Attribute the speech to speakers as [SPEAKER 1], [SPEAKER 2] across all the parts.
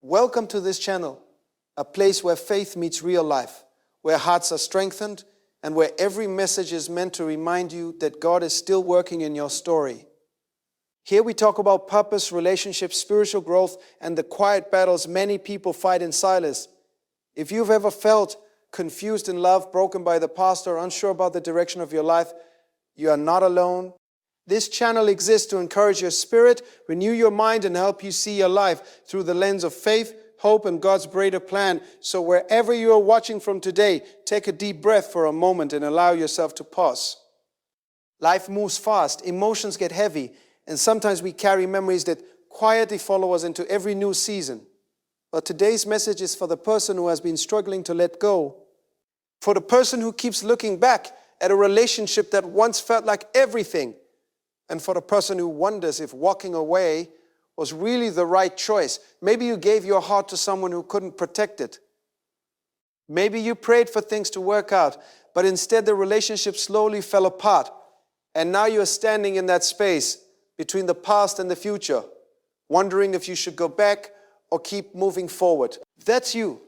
[SPEAKER 1] Welcome to this channel, a place where faith meets real life, where hearts are strengthened, and where every message is meant to remind you that God is still working in your story. Here we talk about purpose, relationships, spiritual growth, and the quiet battles many people fight in silence. If you've ever felt confused in love, broken by the past, or unsure about the direction of your life, you are not alone. This channel exists to encourage your spirit, renew your mind, and help you see your life through the lens of faith, hope, and God's greater plan. So wherever you are watching from today, take a deep breath for a moment and allow yourself to pause. Life moves fast, emotions get heavy, and sometimes we carry memories that quietly follow us into every new season. But today's message is for the person who has been struggling to let go, for the person who keeps looking back at a relationship that once felt like everything, and for the person who wonders if walking away was really the right choice. Maybe you gave your heart to someone who couldn't protect it. Maybe you prayed for things to work out, but instead the relationship slowly fell apart. And now you are standing in that space between the past and the future, wondering if you should go back or keep moving forward. If that's you,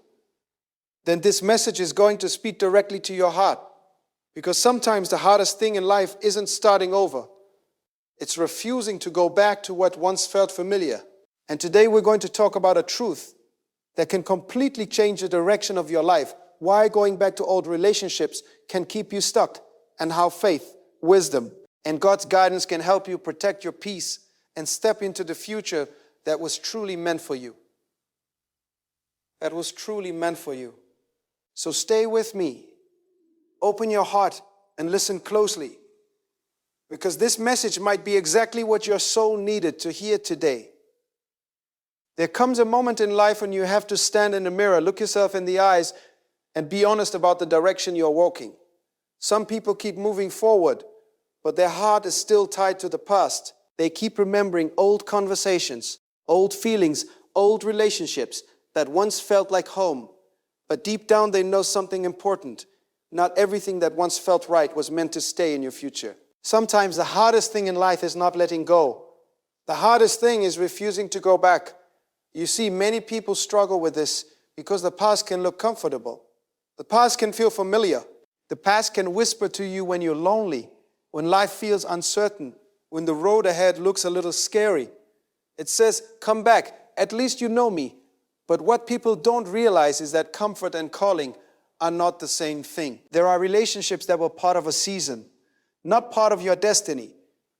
[SPEAKER 1] then this message is going to speak directly to your heart. Because sometimes the hardest thing in life isn't starting over. It's refusing to go back to what once felt familiar. And today we're going to talk about a truth that can completely change the direction of your life. Why going back to old relationships can keep you stuck, and how faith, wisdom, and God's guidance can help you protect your peace and step into the future that was truly meant for you. That was truly meant for you. So stay with me. Open your heart and listen closely. Because this message might be exactly what your soul needed to hear today. There comes a moment in life when you have to stand in the mirror, look yourself in the eyes, and be honest about the direction you're walking. Some people keep moving forward, but their heart is still tied to the past. They keep remembering old conversations, old feelings, old relationships that once felt like home. But deep down they know something important. Not everything that once felt right was meant to stay in your future. Sometimes the hardest thing in life is not letting go. The hardest thing is refusing to go back. You see, many people struggle with this because the past can look comfortable. The past can feel familiar. The past can whisper to you when you're lonely, when life feels uncertain, when the road ahead looks a little scary. It says, come back, at least you know me. But what people don't realize is that comfort and calling are not the same thing. There are relationships that were part of a season, not part of your destiny,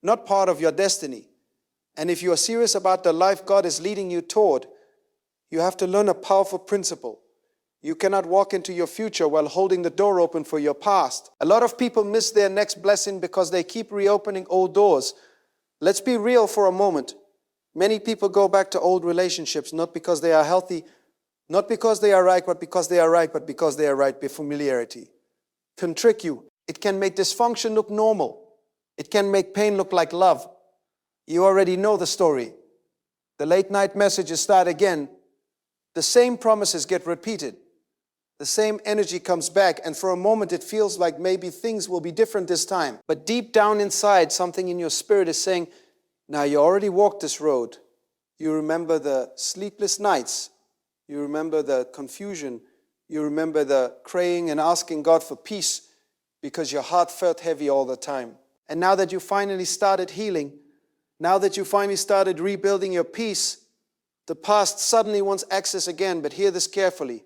[SPEAKER 1] not part of your destiny. And if you are serious about the life God is leading you toward, you have to learn a powerful principle. You cannot walk into your future while holding the door open for your past. A lot of people miss their next blessing because they keep reopening old doors. Let's be real for a moment. Many people go back to old relationships, not because they are healthy, not because they are right, but because they are right, but because they are right by familiarity. It can trick you. It can make dysfunction look normal. It can make pain look like love. You already know the story. The late night messages start again. The same promises get repeated. The same energy comes back, and for a moment it feels like maybe things will be different this time. But deep down inside, something in your spirit is saying, now you already walked this road. You remember the sleepless nights. You remember the confusion. You remember the praying and asking God for peace because your heart felt heavy all the time. And now that you finally started healing, now that you finally started rebuilding your peace, the past suddenly wants access again. But hear this carefully.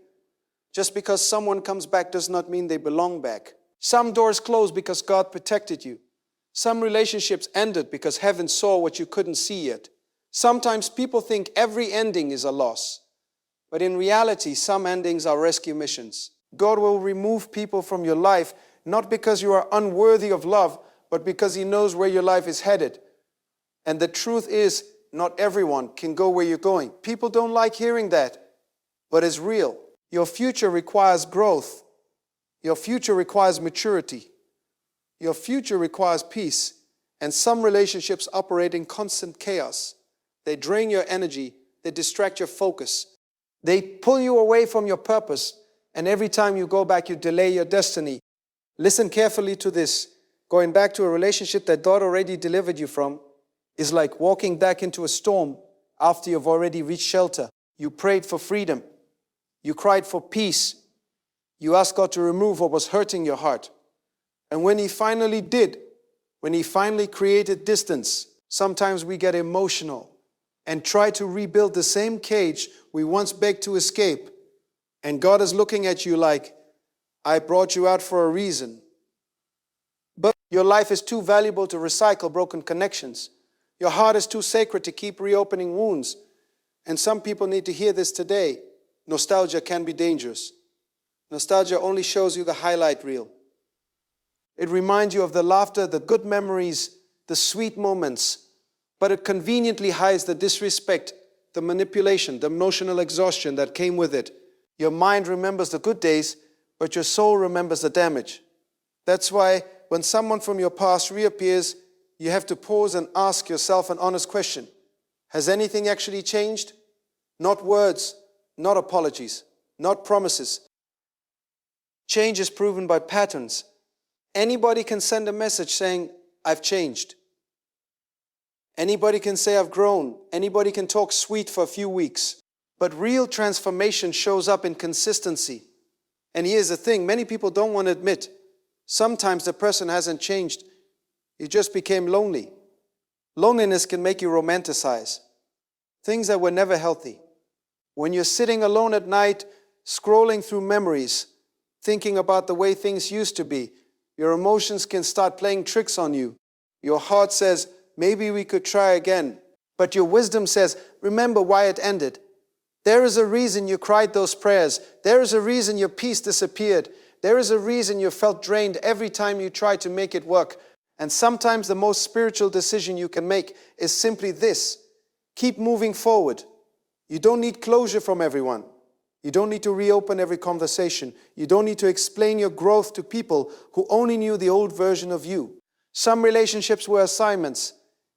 [SPEAKER 1] Just because someone comes back does not mean they belong back. Some doors closed because God protected you. Some relationships ended because heaven saw what you couldn't see yet. Sometimes people think every ending is a loss. But in reality, some endings are rescue missions. God will remove people from your life, not because you are unworthy of love, but because He knows where your life is headed. And the truth is, not everyone can go where you're going. People don't like hearing that, but it's real. Your future requires growth. Your future requires maturity. Your future requires peace. And some relationships operate in constant chaos. They drain your energy. They distract your focus. They pull you away from your purpose. And every time you go back, you delay your destiny. Listen carefully to this. Going back to a relationship that God already delivered you from is like walking back into a storm after you've already reached shelter. You prayed for freedom. You cried for peace. You asked God to remove what was hurting your heart. And when He finally did, when He finally created distance, sometimes we get emotional and try to rebuild the same cage we once begged to escape. And God is looking at you like, I brought you out for a reason. But your life is too valuable to recycle broken connections. Your heart is too sacred to keep reopening wounds. And some people need to hear this today. Nostalgia can be dangerous. Nostalgia only shows you the highlight reel. It reminds you of the laughter, the good memories, the sweet moments, but it conveniently hides the disrespect, the manipulation, the emotional exhaustion that came with it. Your mind remembers the good days, but your soul remembers the damage. That's why when someone from your past reappears, you have to pause and ask yourself an honest question. Has anything actually changed? Not words, not apologies, not promises. Change is proven by patterns. Anybody can send a message saying, I've changed. Anybody can say, I've grown. Anybody can talk sweet for a few weeks. But real transformation shows up in consistency. And here's the thing, many people don't want to admit. Sometimes the person hasn't changed. You just became lonely. Loneliness can make you romanticize things that were never healthy. When you're sitting alone at night, scrolling through memories, thinking about the way things used to be, your emotions can start playing tricks on you. Your heart says, maybe we could try again. But your wisdom says, remember why it ended. There is a reason you cried those prayers. There is a reason your peace disappeared. There is a reason you felt drained every time you tried to make it work. And sometimes the most spiritual decision you can make is simply this. Keep moving forward. You don't need closure from everyone. You don't need to reopen every conversation. You don't need to explain your growth to people who only knew the old version of you. Some relationships were assignments.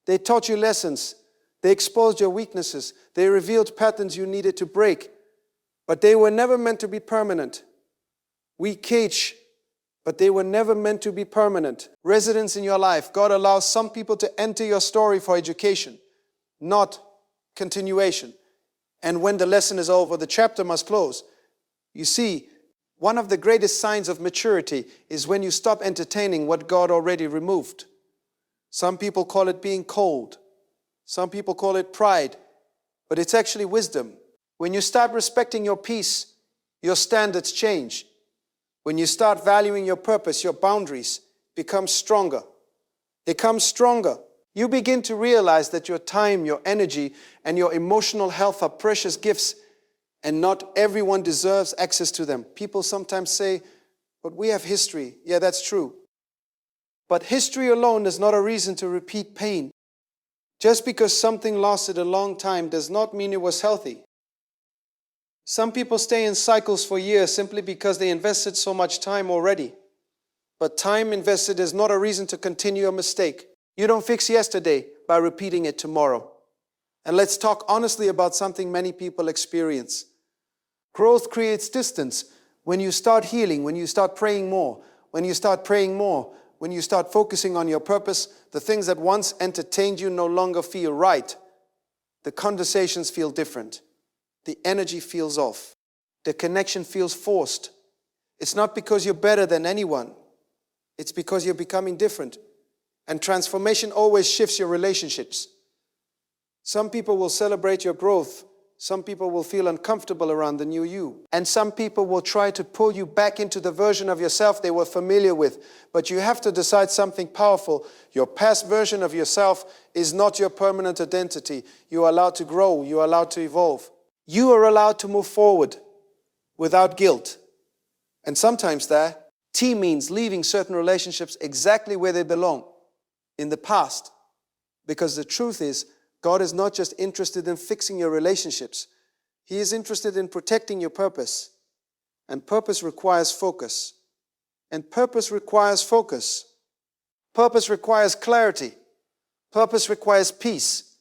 [SPEAKER 1] They taught you lessons. They exposed your weaknesses. They revealed patterns you needed to break. But they were never meant to be permanent. We cage, but they were never meant to be permanent. Residents in your life, God allows some people to enter your story for education, not continuation. And when the lesson is over, the chapter must close. You see, one of the greatest signs of maturity is when you stop entertaining what God already removed. Some people call it being cold. Some people call it pride. But it's actually wisdom. When you start respecting your peace, your standards change. When you start valuing your purpose, your boundaries become stronger. They come stronger. You begin to realize that your time, your energy, and your emotional health are precious gifts, and not everyone deserves access to them. People sometimes say, but we have history. Yeah, that's true. But history alone is not a reason to repeat pain. Just because something lasted a long time does not mean it was healthy. Some people stay in cycles for years simply because they invested so much time already. But time invested is not a reason to continue a mistake. You don't fix yesterday by repeating it tomorrow. And let's talk honestly about something many people experience. Growth creates distance when you start healing, when you start praying more, when you start praying more, when you start focusing on your purpose. The things that once entertained you no longer feel right. The conversations feel different. The energy feels off. The connection feels forced. It's not because you're better than anyone. It's because you're becoming different. And transformation always shifts your relationships. Some people will celebrate your growth. Some people will feel uncomfortable around the new you. And some people will try to pull you back into the version of yourself they were familiar with. But you have to decide something powerful. Your past version of yourself is not your permanent identity. You are allowed to grow. You are allowed to evolve. You are allowed to move forward without guilt. And sometimes that means leaving certain relationships exactly where they belong, in the past. Because the truth is, God is not just interested in fixing your relationships. He is interested in protecting your purpose. And purpose requires focus. And purpose requires focus. Purpose requires clarity. Purpose requires peace.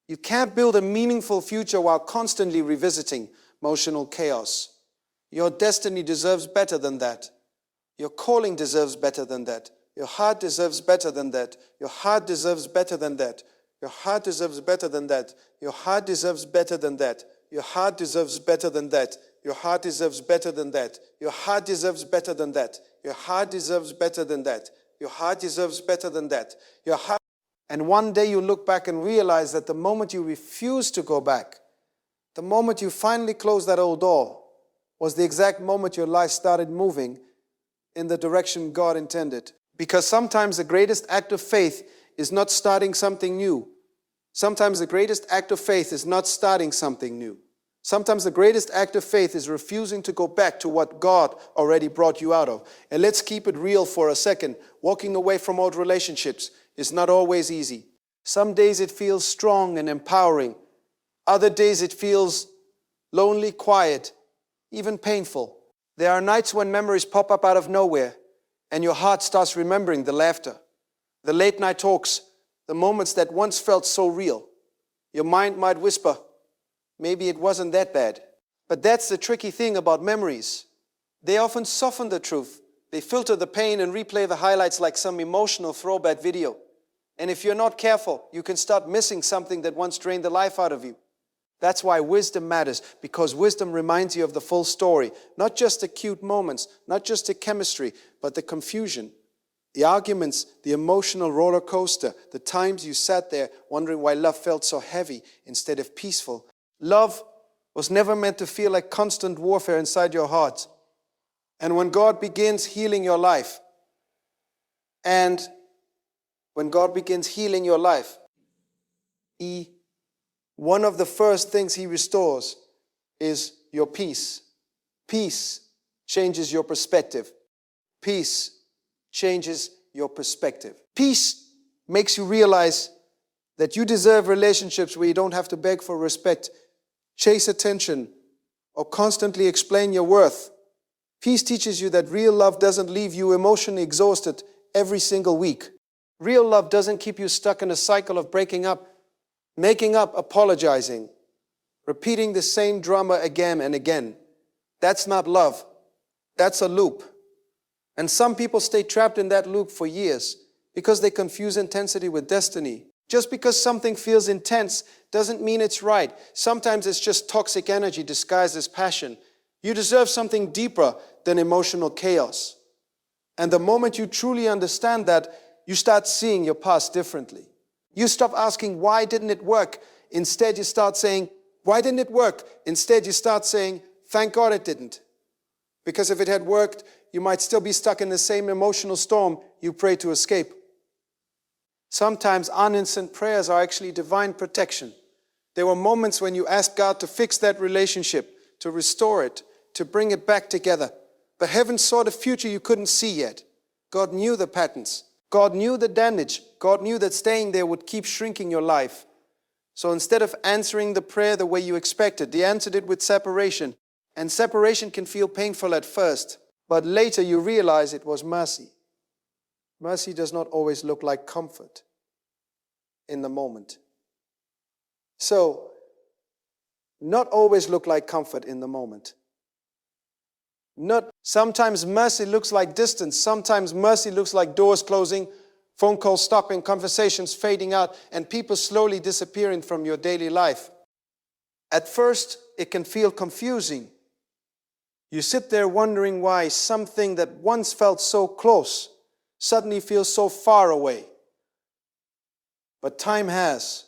[SPEAKER 1] You can't build a meaningful future while constantly revisiting emotional chaos. Your destiny deserves better than that. Your calling deserves better than that. Your heart deserves better than that. Your heart deserves better than that. Your heart deserves better than that. Your heart deserves better than that. Your heart deserves better than that. Your heart deserves better than that. Your heart deserves better than that. Your heart deserves better than that. Your heart deserves better than that. Your heart. And one day you look back and realize that the moment you refused to go back, the moment you finally closed that old door, was the exact moment your life started moving in the direction God intended. Because sometimes the greatest act of faith is not starting something new. Sometimes the greatest act of faith is not starting something new. Sometimes the greatest act of faith is refusing to go back to what God already brought you out of. And let's keep it real for a second. Walking away from old relationships is not always easy. Some days it feels strong and empowering. Other days it feels lonely, quiet, even painful. There are nights when memories pop up out of nowhere and your heart starts remembering the laughter, the late night talks, the moments that once felt so real. Your mind might whisper, maybe it wasn't that bad. But that's the tricky thing about memories. They often soften the truth. They filter the pain and replay the highlights like some emotional throwback video. And if you're not careful, you can start missing something that once drained the life out of you. That's why wisdom matters, because wisdom reminds you of the full story, not just the cute moments, not just the chemistry, but the confusion, the arguments, the emotional roller coaster, the times you sat there wondering why love felt so heavy instead of peaceful. Love was never meant to feel like constant warfare inside your heart. And when God begins healing your life, one of the first things He restores is your peace. Peace changes your perspective. Peace changes your perspective. Peace makes you realize that you deserve relationships where you don't have to beg for respect, chase attention, or constantly explain your worth. Peace teaches you that real love doesn't leave you emotionally exhausted every single week. Real love doesn't keep you stuck in a cycle of breaking up, making up, apologizing, repeating the same drama again and again. That's not love. That's a loop. And some people stay trapped in that loop for years because they confuse intensity with destiny. Just because something feels intense doesn't mean it's right. Sometimes it's just toxic energy disguised as passion. You deserve something deeper than emotional chaos. And the moment you truly understand that, you start seeing your past differently. You stop asking, why didn't it work? Instead, you start saying, why didn't it work? Instead, you start saying, thank God it didn't. Because if it had worked, you might still be stuck in the same emotional storm you pray to escape. Sometimes unanswered prayers are actually divine protection. There were moments when you asked God to fix that relationship, to restore it, to bring it back together. But heaven saw the future you couldn't see yet. God knew the patterns. God knew the damage. God knew that staying there would keep shrinking your life. So instead of answering the prayer the way you expected, He answered it with separation. And separation can feel painful at first, but later you realize it was mercy. Mercy does not always look like comfort in the moment. So, not always look like comfort in the moment. Sometimes mercy looks like distance. Sometimes mercy looks like doors closing, phone calls stopping, conversations fading out, and people slowly disappearing from your daily life. At first, it can feel confusing. You sit there wondering why something that once felt so close suddenly feels so far away. But time has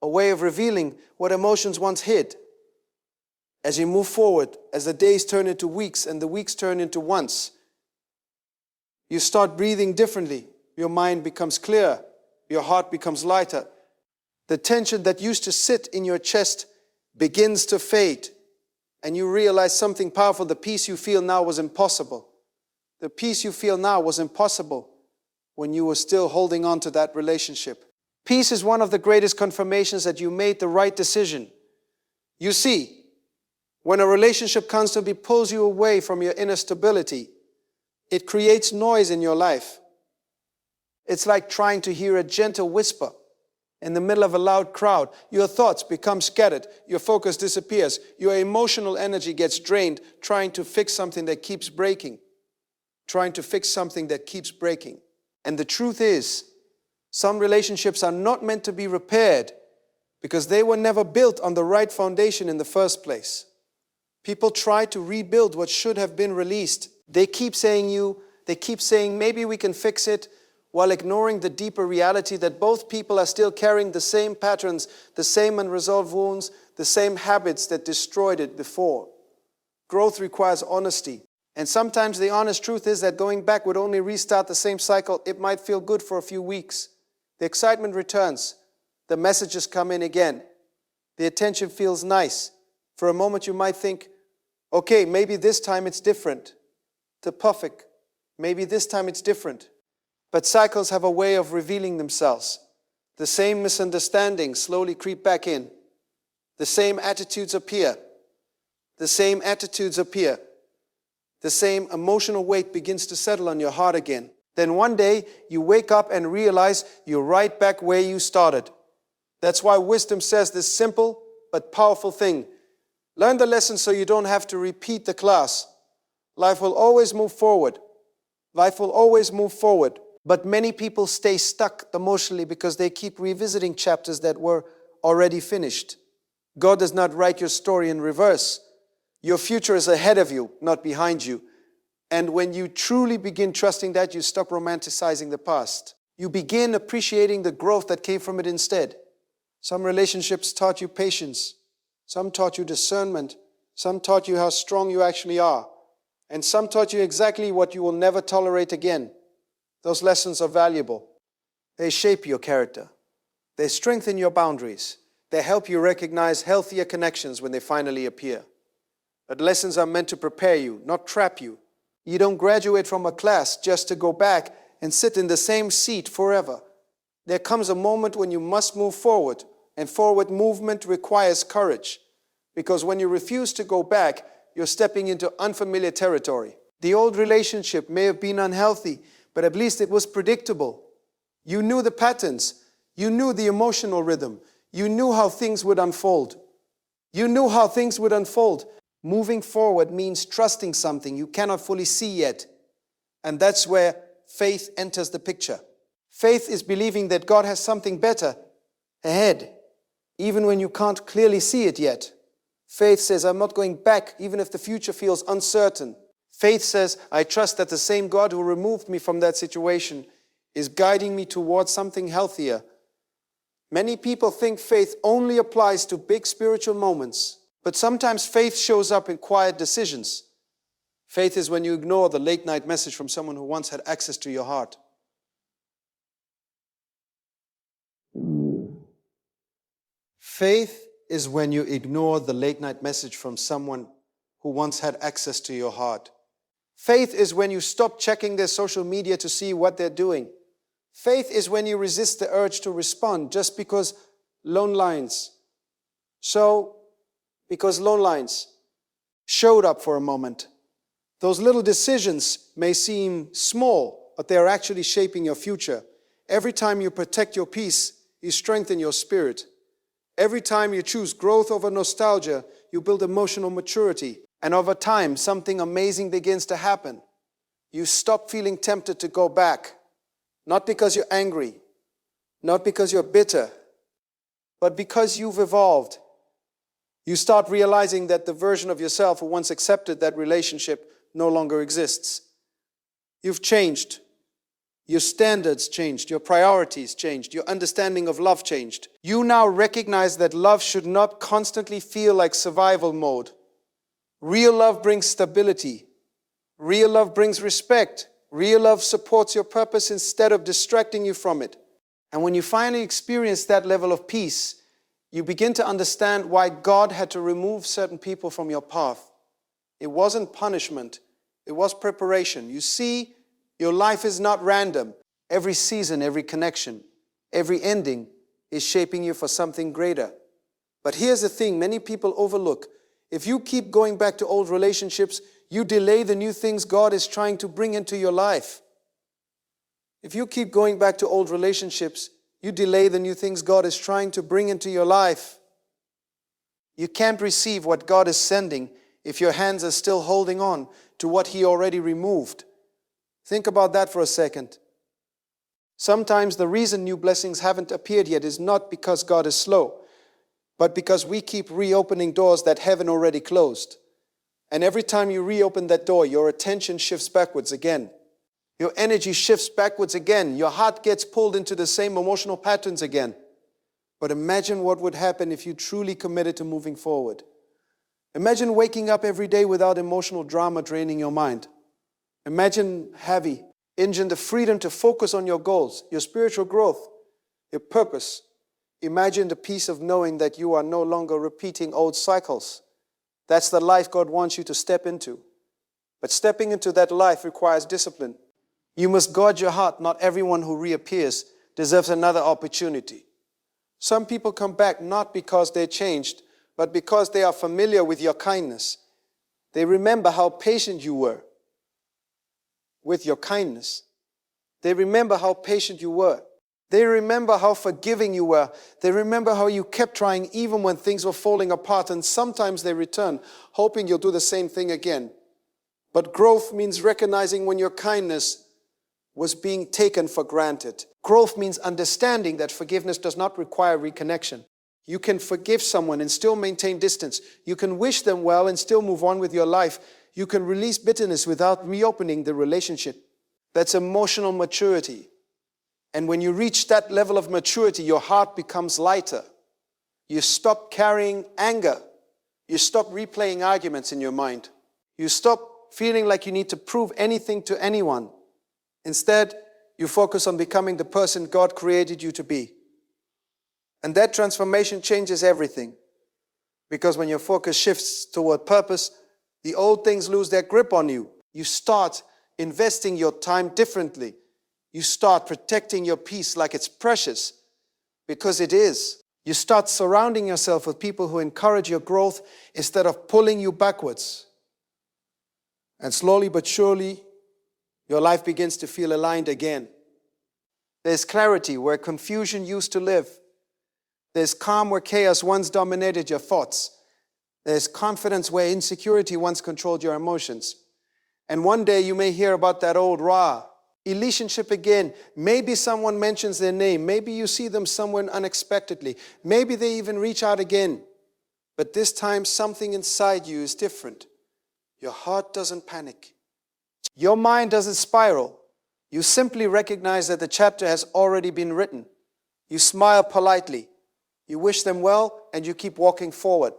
[SPEAKER 1] a way of revealing what emotions once hid. As you move forward, as the days turn into weeks and the weeks turn into months, you start breathing differently. Your mind becomes clearer. Your heart becomes lighter. The tension that used to sit in your chest begins to fade. And you realize something powerful. The peace you feel now was impossible. The peace you feel now was impossible when you were still holding on to that relationship. Peace is one of the greatest confirmations that you made the right decision. You see, when a relationship constantly pulls you away from your inner stability, it creates noise in your life. It's like trying to hear a gentle whisper in the middle of a loud crowd. Your thoughts become scattered. Your focus disappears. Your emotional energy gets drained trying to fix something that keeps breaking. Trying to fix something that keeps breaking. And the truth is, some relationships are not meant to be repaired because they were never built on the right foundation in the first place. People try to rebuild what should have been released. They keep saying maybe we can fix it, while ignoring the deeper reality that both people are still carrying the same patterns, the same unresolved wounds, the same habits that destroyed it before. Growth requires honesty. And sometimes the honest truth is that going back would only restart the same cycle. It might feel good for a few weeks. The excitement returns. The messages come in again. The attention feels nice. For a moment you might think, okay, maybe this time it's different. To perfect. Maybe this time it's different. But cycles have a way of revealing themselves. The same misunderstandings slowly creep back in. The same attitudes appear. The same attitudes appear. The same emotional weight begins to settle on your heart again. Then one day you wake up and realize you're right back where you started. That's why wisdom says this simple but powerful thing. Learn the lesson so you don't have to repeat the class. Life will always move forward. Life will always move forward. But many people stay stuck emotionally because they keep revisiting chapters that were already finished. God does not write your story in reverse. Your future is ahead of you, not behind you. And when you truly begin trusting that, you stop romanticizing the past. You begin appreciating the growth that came from it instead. Some relationships taught you patience. Some taught you discernment. Some taught you how strong you actually are. And some taught you exactly what you will never tolerate again. Those lessons are valuable. They shape your character. They strengthen your boundaries. They help you recognize healthier connections when they finally appear. But lessons are meant to prepare you, not trap you. You don't graduate from a class just to go back and sit in the same seat forever. There comes a moment when you must move forward, and forward movement requires courage. Because when you refuse to go back, you're stepping into unfamiliar territory. The old relationship may have been unhealthy, but at least it was predictable. You knew the patterns. You knew the emotional rhythm. You knew how things would unfold. You knew how things would unfold. Moving forward means trusting something you cannot fully see yet. And that's where faith enters the picture. Faith is believing that God has something better ahead, even when you can't clearly see it yet. Faith says, I'm not going back, even if the future feels uncertain. Faith says, I trust that the same God who removed me from that situation is guiding me towards something healthier. Many people think faith only applies to big spiritual moments, but sometimes faith shows up in quiet decisions. Faith is when you ignore the late-night message from someone who once had access to your heart. Faith is when you ignore the late-night message from someone who once had access to your heart. Faith is when you stop checking their social media to see what they're doing. Faith is when you resist the urge to respond just because lone lines showed up for a moment. Those little decisions may seem small, but they are actually shaping your future. Every time you protect your peace, you strengthen your spirit. Every time you choose growth over nostalgia, you build emotional maturity. And over time, something amazing begins to happen. You stop feeling tempted to go back. Not because you're angry, not because you're bitter, but because you've evolved. You start realizing that the version of yourself who once accepted that relationship no longer exists. You've changed. Your standards changed. Your priorities changed. Your understanding of love changed. You now recognize that love should not constantly feel like survival mode. Real love brings stability. Real love brings respect. Real love supports your purpose instead of distracting you from it. And when you finally experience that level of peace, you begin to understand why God had to remove certain people from your path. It wasn't punishment. It was preparation. You see, your life is not random. Every season, every connection, every ending is shaping you for something greater. But here's the thing many people overlook. If you keep going back to old relationships, you delay the new things God is trying to bring into your life. If you keep going back to old relationships, you delay the new things God is trying to bring into your life. You can't receive what God is sending if your hands are still holding on to what He already removed. Think about that for a second. Sometimes the reason new blessings haven't appeared yet is not because God is slow. but because we keep reopening doors that heaven already closed. And every time you reopen that door, your attention shifts backwards again. Your energy shifts backwards again. Your heart gets pulled into the same emotional patterns again. But imagine what would happen if you truly committed to moving forward. Imagine waking up every day without emotional drama draining your mind. Imagine having the freedom to focus on your goals, your spiritual growth, your purpose. Imagine the peace of knowing that you are no longer repeating old cycles. That's the life God wants you to step into. But stepping into that life requires discipline. You must guard your heart. Not everyone who reappears deserves another opportunity. Some people come back not because they changed, but because they are familiar with your kindness. They remember how patient you were with your kindness. They remember how patient you were. They remember how forgiving you were. They remember how you kept trying even when things were falling apart. And sometimes they return, hoping you'll do the same thing again. But growth means recognizing when your kindness was being taken for granted. Growth means understanding that forgiveness does not require reconnection. You can forgive someone and still maintain distance. You can wish them well and still move on with your life. You can release bitterness without reopening the relationship. That's emotional maturity. And when you reach that level of maturity, your heart becomes lighter. You stop carrying anger. You stop replaying arguments in your mind. You stop feeling like you need to prove anything to anyone. Instead, you focus on becoming the person God created you to be. And that transformation changes everything. Because when your focus shifts toward purpose, the old things lose their grip on you. You start investing your time differently. You start protecting your peace like it's precious, because it is. You start surrounding yourself with people who encourage your growth instead of pulling you backwards. And slowly but surely, your life begins to feel aligned again. There's clarity where confusion used to live. There's calm where chaos once dominated your thoughts. There's confidence where insecurity once controlled your emotions. And one day you may hear about that old relationship again. Maybe someone mentions their name. Maybe you see them somewhere unexpectedly. Maybe they even reach out again. But this time something inside you is different. Your heart doesn't panic. Your mind doesn't spiral. You simply recognize that the chapter has already been written. You smile politely. You wish them well, and you keep walking forward.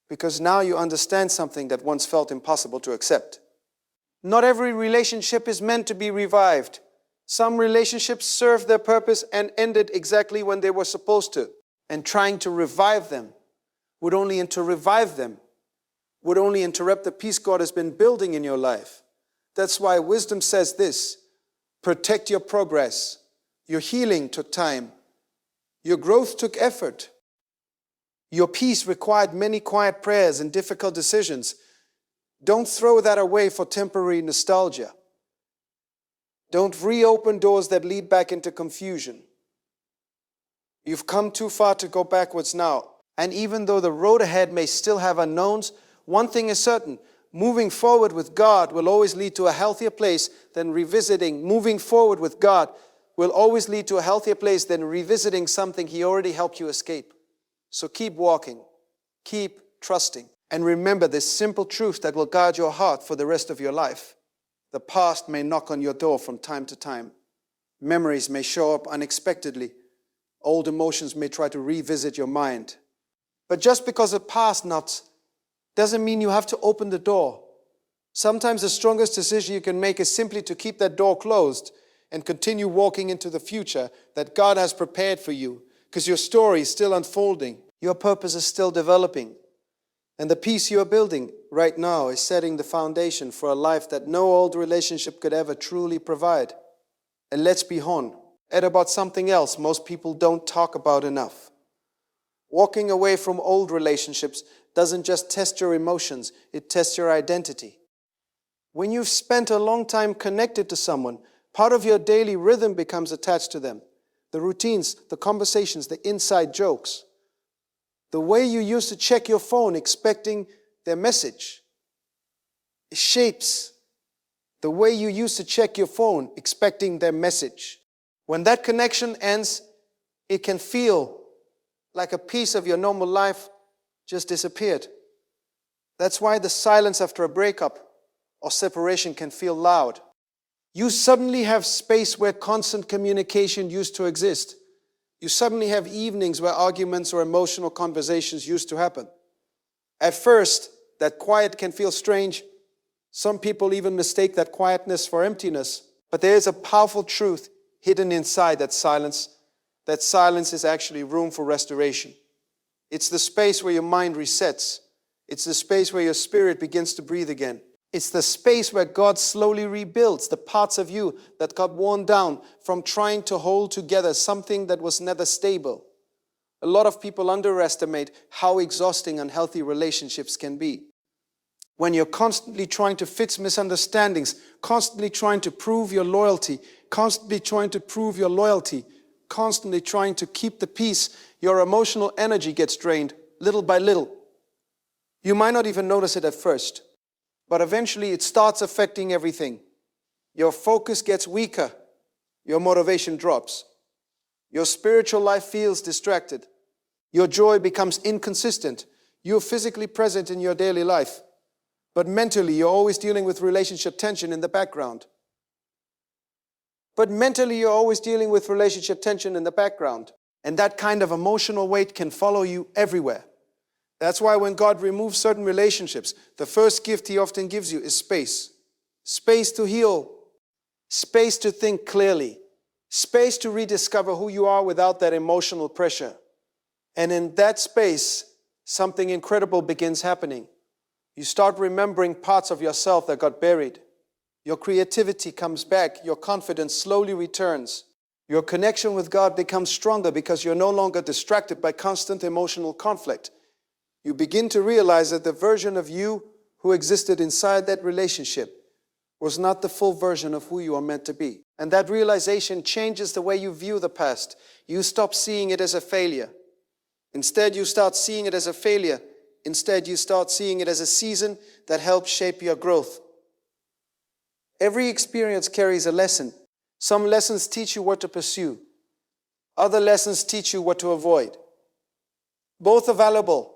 [SPEAKER 1] Because now you understand something that once felt impossible to accept. Not every relationship is meant to be revived. Some relationships served their purpose and ended exactly when they were supposed to. And trying to revive them would only interrupt the peace God has been building in your life. That's why wisdom says this: protect your progress. Your healing took time. Your growth took effort. Your peace required many quiet prayers and difficult decisions. Don't throw that away for temporary nostalgia. Don't reopen doors that lead back into confusion. You've come too far to go backwards now. And even though the road ahead may still have unknowns, one thing is certain: moving forward with God will always lead to a healthier place than revisiting. Moving forward with God will always lead to a healthier place than revisiting something He already helped you escape. So keep walking. Keep trusting. And remember this simple truth that will guide your heart for the rest of your life. The past may knock on your door from time to time. Memories may show up unexpectedly. Old emotions may try to revisit your mind. But just because the past knocks doesn't mean you have to open the door. Sometimes the strongest decision you can make is simply to keep that door closed and continue walking into the future that God has prepared for you, because your story is still unfolding. Your purpose is still developing. And the peace you are building right now is setting the foundation for a life that no old relationship could ever truly provide. And let's be honest, about something else most people don't talk about enough. Walking away from old relationships doesn't just test your emotions, it tests your identity. When you've spent a long time connected to someone, part of your daily rhythm becomes attached to them. The routines, the conversations, the inside jokes. The way you used to check your phone expecting their message. It shapes the way you used to check your phone expecting their message. When that connection ends, it can feel like a piece of your normal life just disappeared. That's why the silence after a breakup or separation can feel loud. You suddenly have space where constant communication used to exist. You suddenly have evenings where arguments or emotional conversations used to happen. At first, that quiet can feel strange. Some people even mistake that quietness for emptiness. But there is a powerful truth hidden inside that silence. That silence is actually room for restoration. It's the space where your mind resets. It's the space where your spirit begins to breathe again. It's the space where God slowly rebuilds the parts of you that got worn down from trying to hold together something that was never stable. A lot of people underestimate how exhausting unhealthy relationships can be. When you're constantly trying to fix misunderstandings, constantly trying to prove your loyalty, constantly trying to keep the peace, your emotional energy gets drained little by little. You might not even notice it at first, but eventually it starts affecting everything. Your focus gets weaker. Your motivation drops. Your spiritual life feels distracted. Your joy becomes inconsistent. You're physically present in your daily life, but mentally you're always dealing with relationship tension in the background. And that kind of emotional weight can follow you everywhere. That's why when God removes certain relationships, the first gift He often gives you is space. Space to heal. Space to think clearly. Space to rediscover who you are without that emotional pressure. And in that space, something incredible begins happening. You start remembering parts of yourself that got buried. Your creativity comes back. Your confidence slowly returns. Your connection with God becomes stronger because you're no longer distracted by constant emotional conflict. You begin to realize that the version of you who existed inside that relationship was not the full version of who you are meant to be. And that realization changes the way you view the past. You stop seeing it as a failure. Instead, you start seeing it as a failure. Instead, you start seeing it as a season that helps shape your growth. Every experience carries a lesson. Some lessons teach you what to pursue. Other lessons teach you what to avoid. Both are valuable,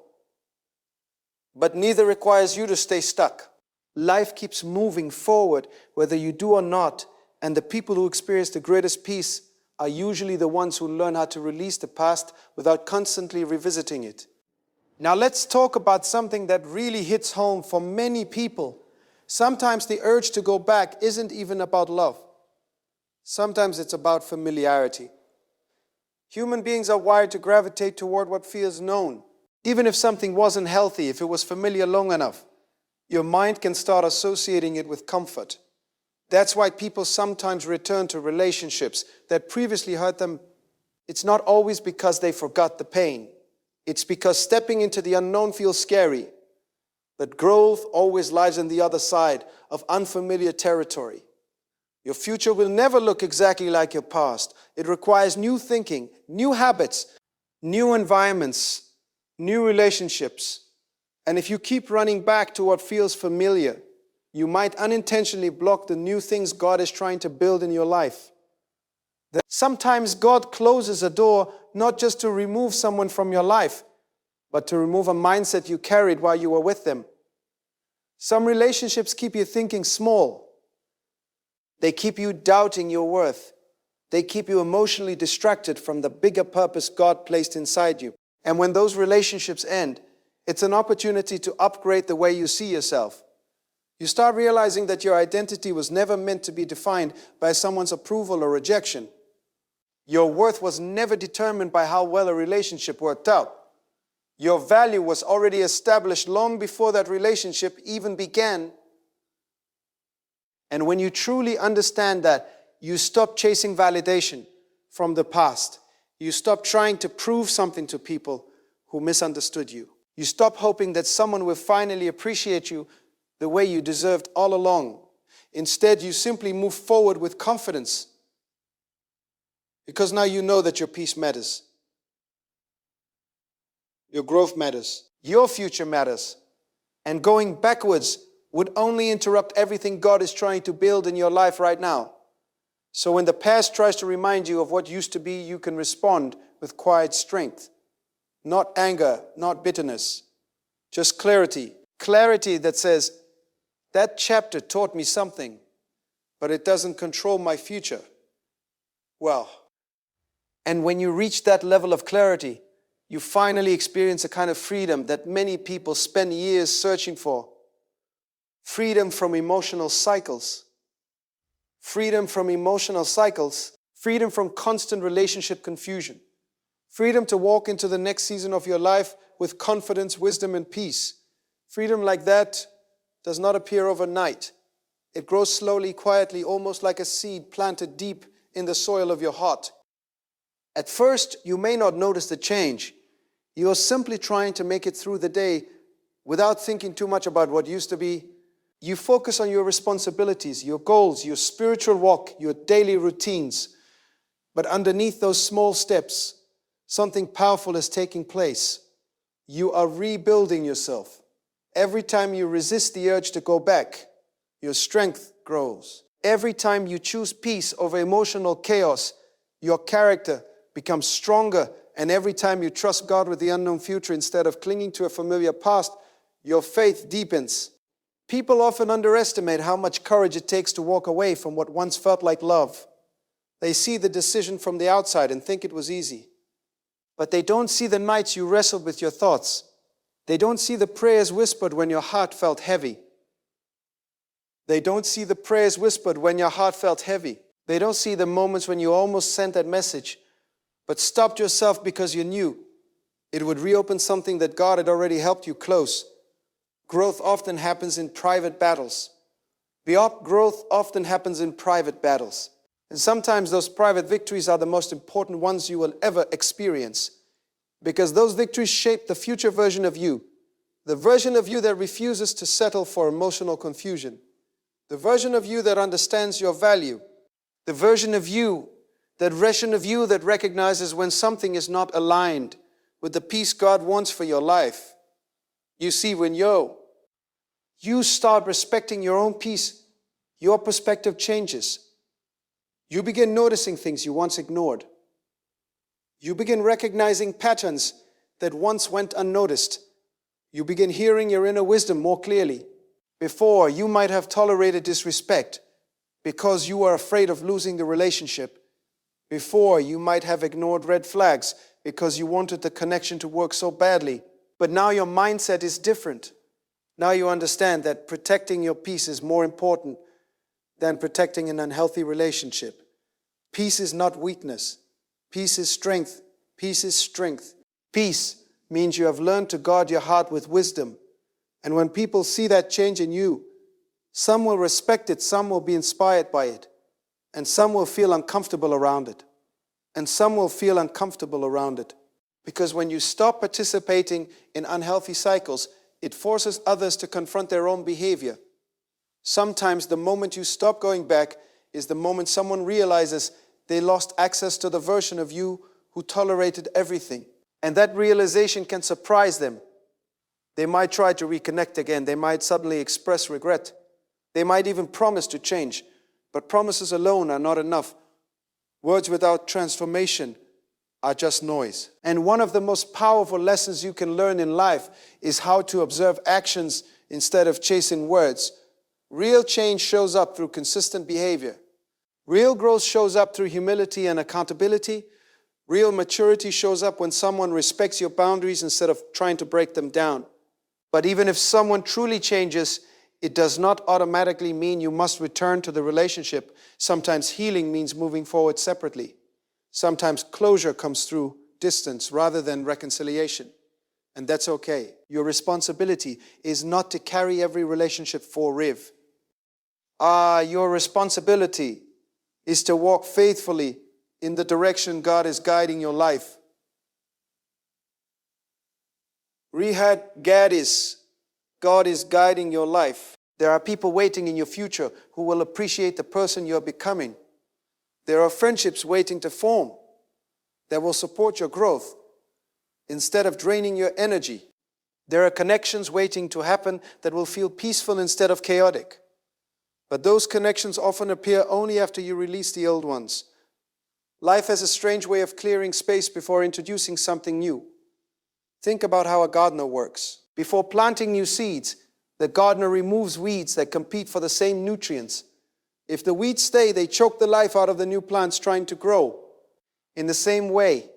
[SPEAKER 1] but neither requires you to stay stuck. Life keeps moving forward, whether you do or not, and the people who experience the greatest peace are usually the ones who learn how to release the past without constantly revisiting it. Now let's talk about something that really hits home for many people. Sometimes the urge to go back isn't even about love. Sometimes it's about familiarity. Human beings are wired to gravitate toward what feels known. Even if something wasn't healthy, if it was familiar long enough, your mind can start associating it with comfort. That's why people sometimes return to relationships that previously hurt them. It's not always because they forgot the pain. It's because stepping into the unknown feels scary. But growth always lies on the other side of unfamiliar territory. Your future will never look exactly like your past. It requires new thinking, new habits, new environments, new relationships. And if you keep running back to what feels familiar, you might unintentionally block the new things God is trying to build in your life. Sometimes God closes a door not just to remove someone from your life, but to remove a mindset you carried while you were with them. Some relationships keep you thinking small. They keep you doubting your worth. They keep you emotionally distracted from the bigger purpose God placed inside you. And when those relationships end, it's an opportunity to upgrade the way you see yourself. You start realizing that your identity was never meant to be defined by someone's approval or rejection. Your worth was never determined by how well a relationship worked out. Your value was already established long before that relationship even began. And when you truly understand that, you stop chasing validation from the past. You stop trying to prove something to people who misunderstood you. You stop hoping that someone will finally appreciate you the way you deserved all along. Instead, you simply move forward with confidence because now you know that your peace matters. Your growth matters. Your future matters. And going backwards would only interrupt everything God is trying to build in your life right now. So when the past tries to remind you of what used to be, you can respond with quiet strength. Not anger, not bitterness. Just clarity. Clarity that says, that chapter taught me something, but it doesn't control my future. Well, and when you reach that level of clarity, you finally experience a kind of freedom that many people spend years searching for. Freedom from emotional cycles. Freedom from emotional cycles. Freedom from constant relationship confusion. Freedom to walk into the next season of your life with confidence, wisdom, and peace. Freedom like that does not appear overnight. It grows slowly, quietly, almost like a seed planted deep in the soil of your heart. At first, you may not notice the change. You are simply trying to make it through the day without thinking too much about what used to be. You focus on your responsibilities, your goals, your spiritual walk, your daily routines. But underneath those small steps, something powerful is taking place. You are rebuilding yourself. Every time you resist the urge to go back, your strength grows. Every time you choose peace over emotional chaos, your character becomes stronger. And every time you trust God with the unknown future instead of clinging to a familiar past, your faith deepens. People often underestimate how much courage it takes to walk away from what once felt like love. They see the decision from the outside and think it was easy. But they don't see the nights you wrestled with your thoughts. They don't see the prayers whispered when your heart felt heavy. They don't see the prayers whispered when your heart felt heavy. They don't see the moments when you almost sent that message, but stopped yourself because you knew it would reopen something that God had already helped you close. Growth often happens in private battles. Growth often happens in private battles. And sometimes those private victories are the most important ones you will ever experience, because those victories shape the future version of you, the version of you that refuses to settle for emotional confusion, the version of you that understands your value, the version of you that recognizes when something is not aligned with the peace God wants for your life. You see, when you start respecting your own peace, your perspective changes. You begin noticing things you once ignored. You begin recognizing patterns that once went unnoticed. You begin hearing your inner wisdom more clearly. Before, you might have tolerated disrespect because you were afraid of losing the relationship. Before, you might have ignored red flags because you wanted the connection to work so badly. But now your mindset is different. Now you understand that protecting your peace is more important than protecting an unhealthy relationship. Peace is not weakness. Peace is strength. Peace is strength. Peace means you have learned to guard your heart with wisdom. And when people see that change in you, some will respect it, some will be inspired by it, and some will feel uncomfortable around it. And some will feel uncomfortable around it. Because when you stop participating in unhealthy cycles, it forces others to confront their own behavior. Sometimes the moment you stop going back is the moment someone realizes they lost access to the version of you who tolerated everything. And that realization can surprise them. They might try to reconnect again. They might suddenly express regret. They might even promise to change. But promises alone are not enough. Words without transformation are just noise. And one of the most powerful lessons you can learn in life is how to observe actions instead of chasing words. Real change shows up through consistent behavior. Real growth shows up through humility and accountability. Real maturity shows up when someone respects your boundaries instead of trying to break them down. But even if someone truly changes, it does not automatically mean you must return to the relationship. Sometimes healing means moving forward separately. Sometimes closure comes through distance rather than reconciliation. And that's okay. Your responsibility is not to carry every relationship for Riv. Your responsibility is to walk faithfully in the direction God is guiding your life. Rehad Gadis, God is guiding your life. There are people waiting in your future who will appreciate the person you're becoming. There are friendships waiting to form that will support your growth instead of draining your energy. There are connections waiting to happen that will feel peaceful instead of chaotic. But those connections often appear only after you release the old ones. Life has a strange way of clearing space before introducing something new. Think about how a gardener works. Before planting new seeds, the gardener removes weeds that compete for the same nutrients. If the weeds stay, they choke the life out of the new plants trying to grow. In the same way,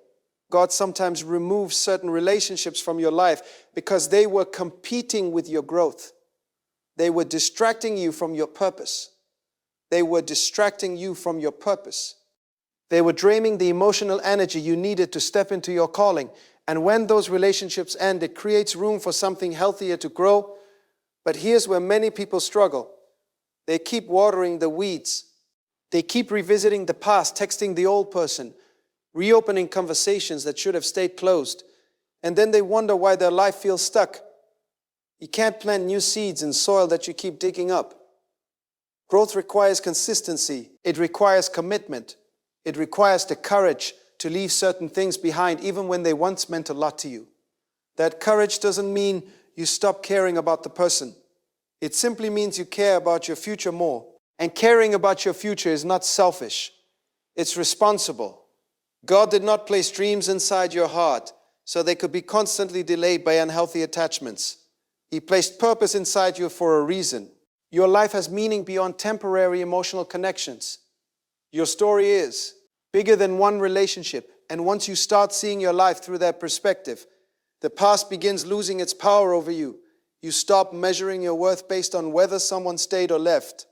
[SPEAKER 1] God sometimes removes certain relationships from your life because they were competing with your growth. They were distracting you from your purpose. They were distracting you from your purpose. They were draining the emotional energy you needed to step into your calling. And when those relationships end, it creates room for something healthier to grow. But here's where many people struggle. They keep watering the weeds. They keep revisiting the past, texting the old person, reopening conversations that should have stayed closed. And then they wonder why their life feels stuck. You can't plant new seeds in soil that you keep digging up. Growth requires consistency. It requires commitment. It requires the courage to leave certain things behind, even when they once meant a lot to you. That courage doesn't mean you stop caring about the person. It simply means you care about your future more. And caring about your future is not selfish. It's responsible. God did not place dreams inside your heart so they could be constantly delayed by unhealthy attachments. He placed purpose inside you for a reason. Your life has meaning beyond temporary emotional connections. Your story is bigger than one relationship, and once you start seeing your life through that perspective, the past begins losing its power over you. You stop measuring your worth based on whether someone stayed or left.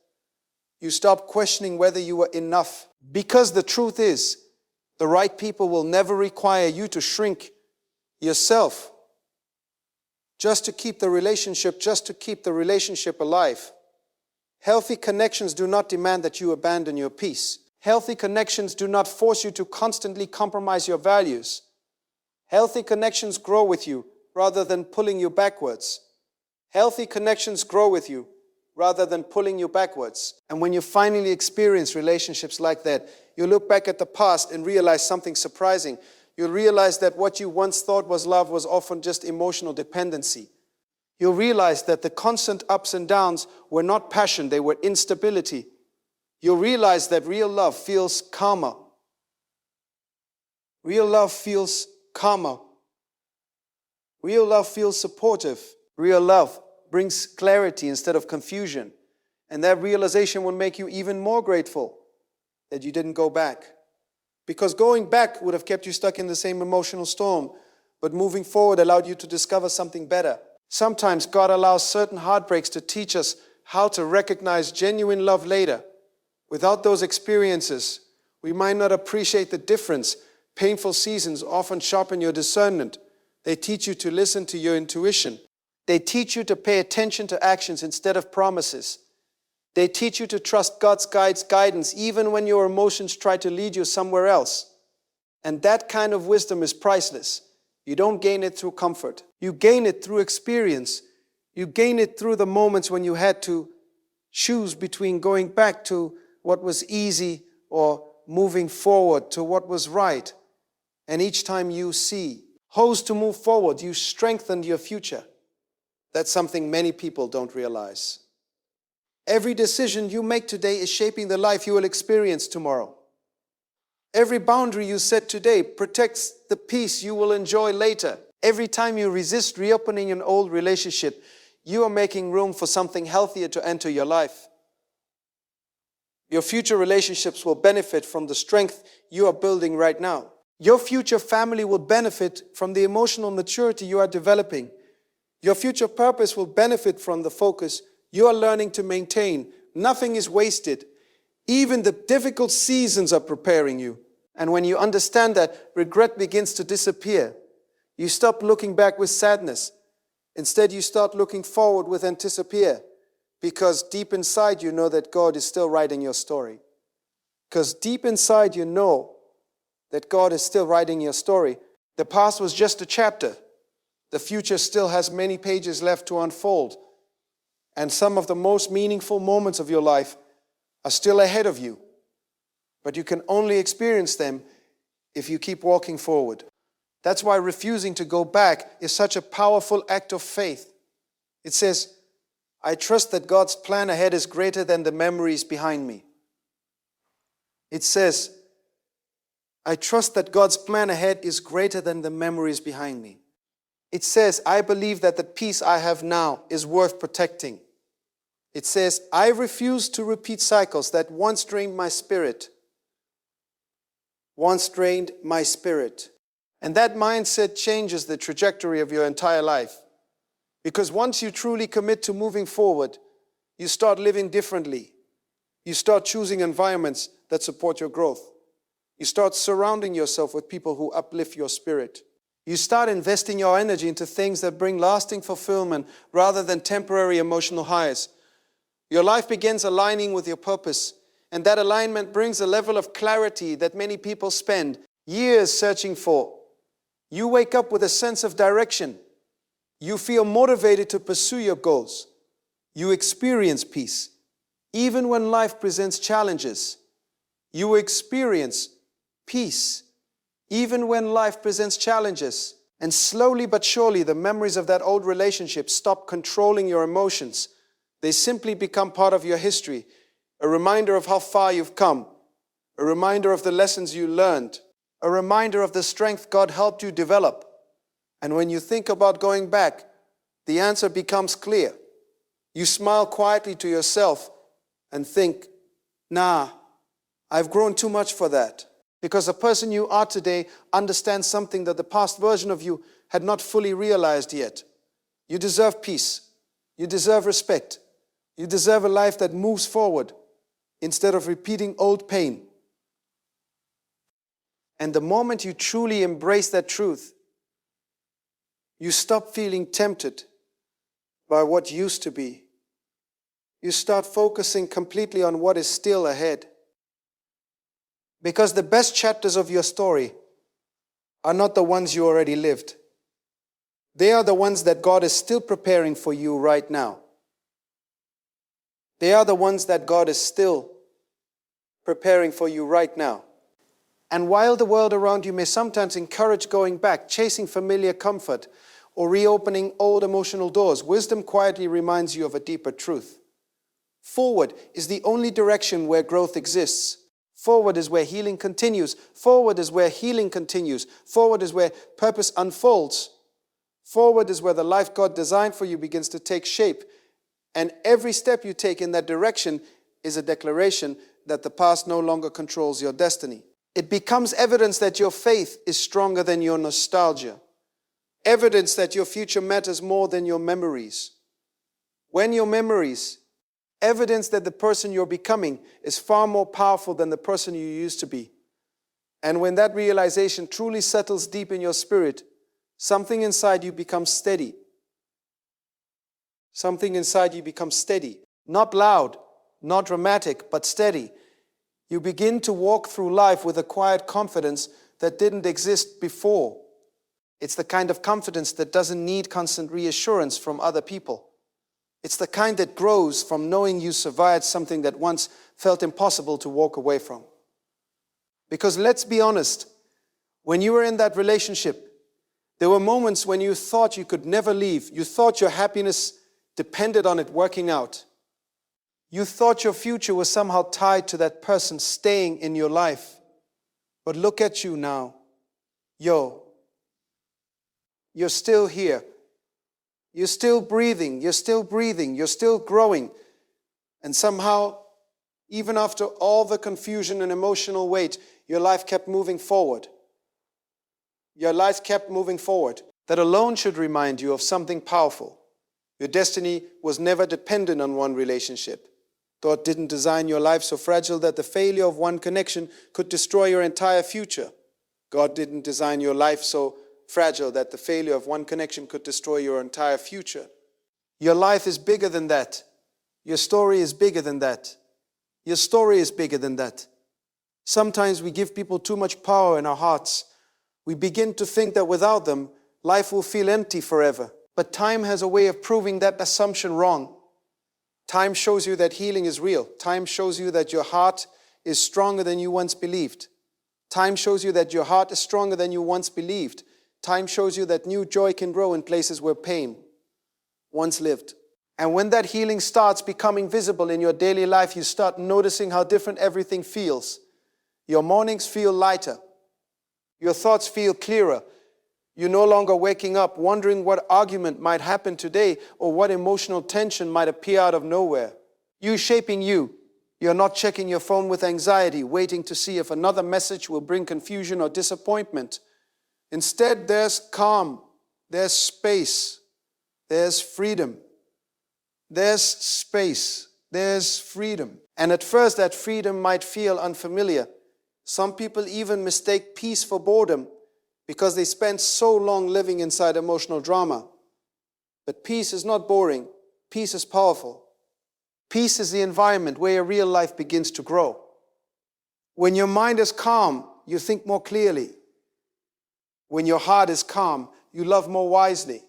[SPEAKER 1] You stop questioning whether you were enough. Because the truth is, the right people will never require you to shrink yourself just to keep the relationship alive. Healthy connections do not demand that you abandon your peace. Healthy connections do not force you to constantly compromise your values. Healthy connections grow with you rather than pulling you backwards. Healthy connections grow with you rather than pulling you backwards. And when you finally experience relationships like that, you look back at the past and realize something surprising. You'll realize that what you once thought was love was often just emotional dependency. You'll realize that the constant ups and downs were not passion, they were instability. You'll realize that real love feels calmer. Real love feels calmer. Real love feels supportive. Real love brings clarity instead of confusion. And that realization will make you even more grateful that you didn't go back. Because going back would have kept you stuck in the same emotional storm, but moving forward allowed you to discover something better. Sometimes God allows certain heartbreaks to teach us how to recognize genuine love later. Without those experiences, we might not appreciate the difference. Painful seasons often sharpen your discernment. They teach you to listen to your intuition. They teach you to pay attention to actions instead of promises. They teach you to trust God's guidance even when your emotions try to lead you somewhere else. And that kind of wisdom is priceless. You don't gain it through comfort. You gain it through experience. You gain it through the moments when you had to choose between going back to what was easy or moving forward to what was right. And each time you chose to move forward, you strengthened your future. That's something many people don't realize. Every decision you make today is shaping the life you will experience tomorrow. Every boundary you set today protects the peace you will enjoy later. Every time you resist reopening an old relationship, you are making room for something healthier to enter your life. Your future relationships will benefit from the strength you are building right now. Your future family will benefit from the emotional maturity you are developing. Your future purpose will benefit from the focus you are learning to maintain. Nothing is wasted. Even the difficult seasons are preparing you. And when you understand that, regret begins to disappear. You stop looking back with sadness. Instead, you start looking forward with anticipation. Because deep inside you know that God is still writing your story. Because deep inside you know that God is still writing your story. The past was just a chapter. The future still has many pages left to unfold. And some of the most meaningful moments of your life are still ahead of you. But you can only experience them if you keep walking forward. That's why refusing to go back is such a powerful act of faith. It says, I trust that God's plan ahead is greater than the memories behind me. It says, I trust that God's plan ahead is greater than the memories behind me. It says, I believe that the peace I have now is worth protecting. It says, I refuse to repeat cycles that once drained my spirit. Once drained my spirit. And that mindset changes the trajectory of your entire life. Because once you truly commit to moving forward, you start living differently. You start choosing environments that support your growth. You start surrounding yourself with people who uplift your spirit. You start investing your energy into things that bring lasting fulfillment rather than temporary emotional highs. Your life begins aligning with your purpose, and that alignment brings a level of clarity that many people spend years searching for. You wake up with a sense of direction. You feel motivated to pursue your goals. You experience peace. Even when life presents challenges, you experience peace. Even when life presents challenges. And slowly but surely, the memories of that old relationship stop controlling your emotions. They simply become part of your history, a reminder of how far you've come, a reminder of the lessons you learned, a reminder of the strength God helped you develop. And when you think about going back, the answer becomes clear. You smile quietly to yourself and think, nah, I've grown too much for that. Because the person you are today understands something that the past version of you had not fully realized yet. You deserve peace. You deserve respect. You deserve a life that moves forward instead of repeating old pain. And the moment you truly embrace that truth, you stop feeling tempted by what used to be. You start focusing completely on what is still ahead. Because the best chapters of your story are not the ones you already lived. They are the ones that God is still preparing for you right now. They are the ones that God is still preparing for you right now. And while the world around you may sometimes encourage going back, chasing familiar comfort, or reopening old emotional doors, wisdom quietly reminds you of a deeper truth. Forward is the only direction where growth exists. Forward is where healing continues. Forward is where healing continues. Forward is where purpose unfolds. Forward is where the life God designed for you begins to take shape. And every step you take in that direction is a declaration that the past no longer controls your destiny. It becomes evidence that your faith is stronger than your nostalgia. Evidence that your future matters more than your memories. When your memories, evidence that the person you're becoming is far more powerful than the person you used to be. And when that realization truly settles deep in your spirit, something inside you becomes steady. Something inside you becomes steady. Not loud, not dramatic, but steady. You begin to walk through life with a quiet confidence that didn't exist before. It's the kind of confidence that doesn't need constant reassurance from other people. It's the kind that grows from knowing you survived something that once felt impossible to walk away from. Because let's be honest, when you were in that relationship, there were moments when you thought you could never leave. You thought your happiness depended on it working out. You thought your future was somehow tied to that person staying in your life. But look at you now. You're still here. You're still breathing. You're still breathing. You're still growing. And somehow, even after all the confusion and emotional weight, your life kept moving forward. Your life kept moving forward. That alone should remind you of something powerful. Your destiny was never dependent on one relationship. God didn't design your life so fragile that the failure of one connection could destroy your entire future. God didn't design your life so fragile that the failure of one connection could destroy your entire future. Your life is bigger than that. Your story is bigger than that. Your story is bigger than that. Sometimes we give people too much power in our hearts. We begin to think that without them, life will feel empty forever. But time has a way of proving that assumption wrong. Time shows you that healing is real. Time shows you that your heart is stronger than you once believed. Time shows you that your heart is stronger than you once believed. Time shows you that new joy can grow in places where pain once lived. And when that healing starts becoming visible in your daily life, you start noticing how different everything feels. Your mornings feel lighter. Your thoughts feel clearer. You're no longer waking up wondering what argument might happen today or what emotional tension might appear out of nowhere. You're shaping you. You're not checking your phone with anxiety, waiting to see if another message will bring confusion or disappointment. Instead, there's calm, there's space, there's freedom. There's space, there's freedom. And at first, that freedom might feel unfamiliar. Some people even mistake peace for boredom because they spend so long living inside emotional drama. But peace is not boring. Peace is powerful. Peace is the environment where your real life begins to grow. When your mind is calm, you think more clearly. When your heart is calm, you love more wisely.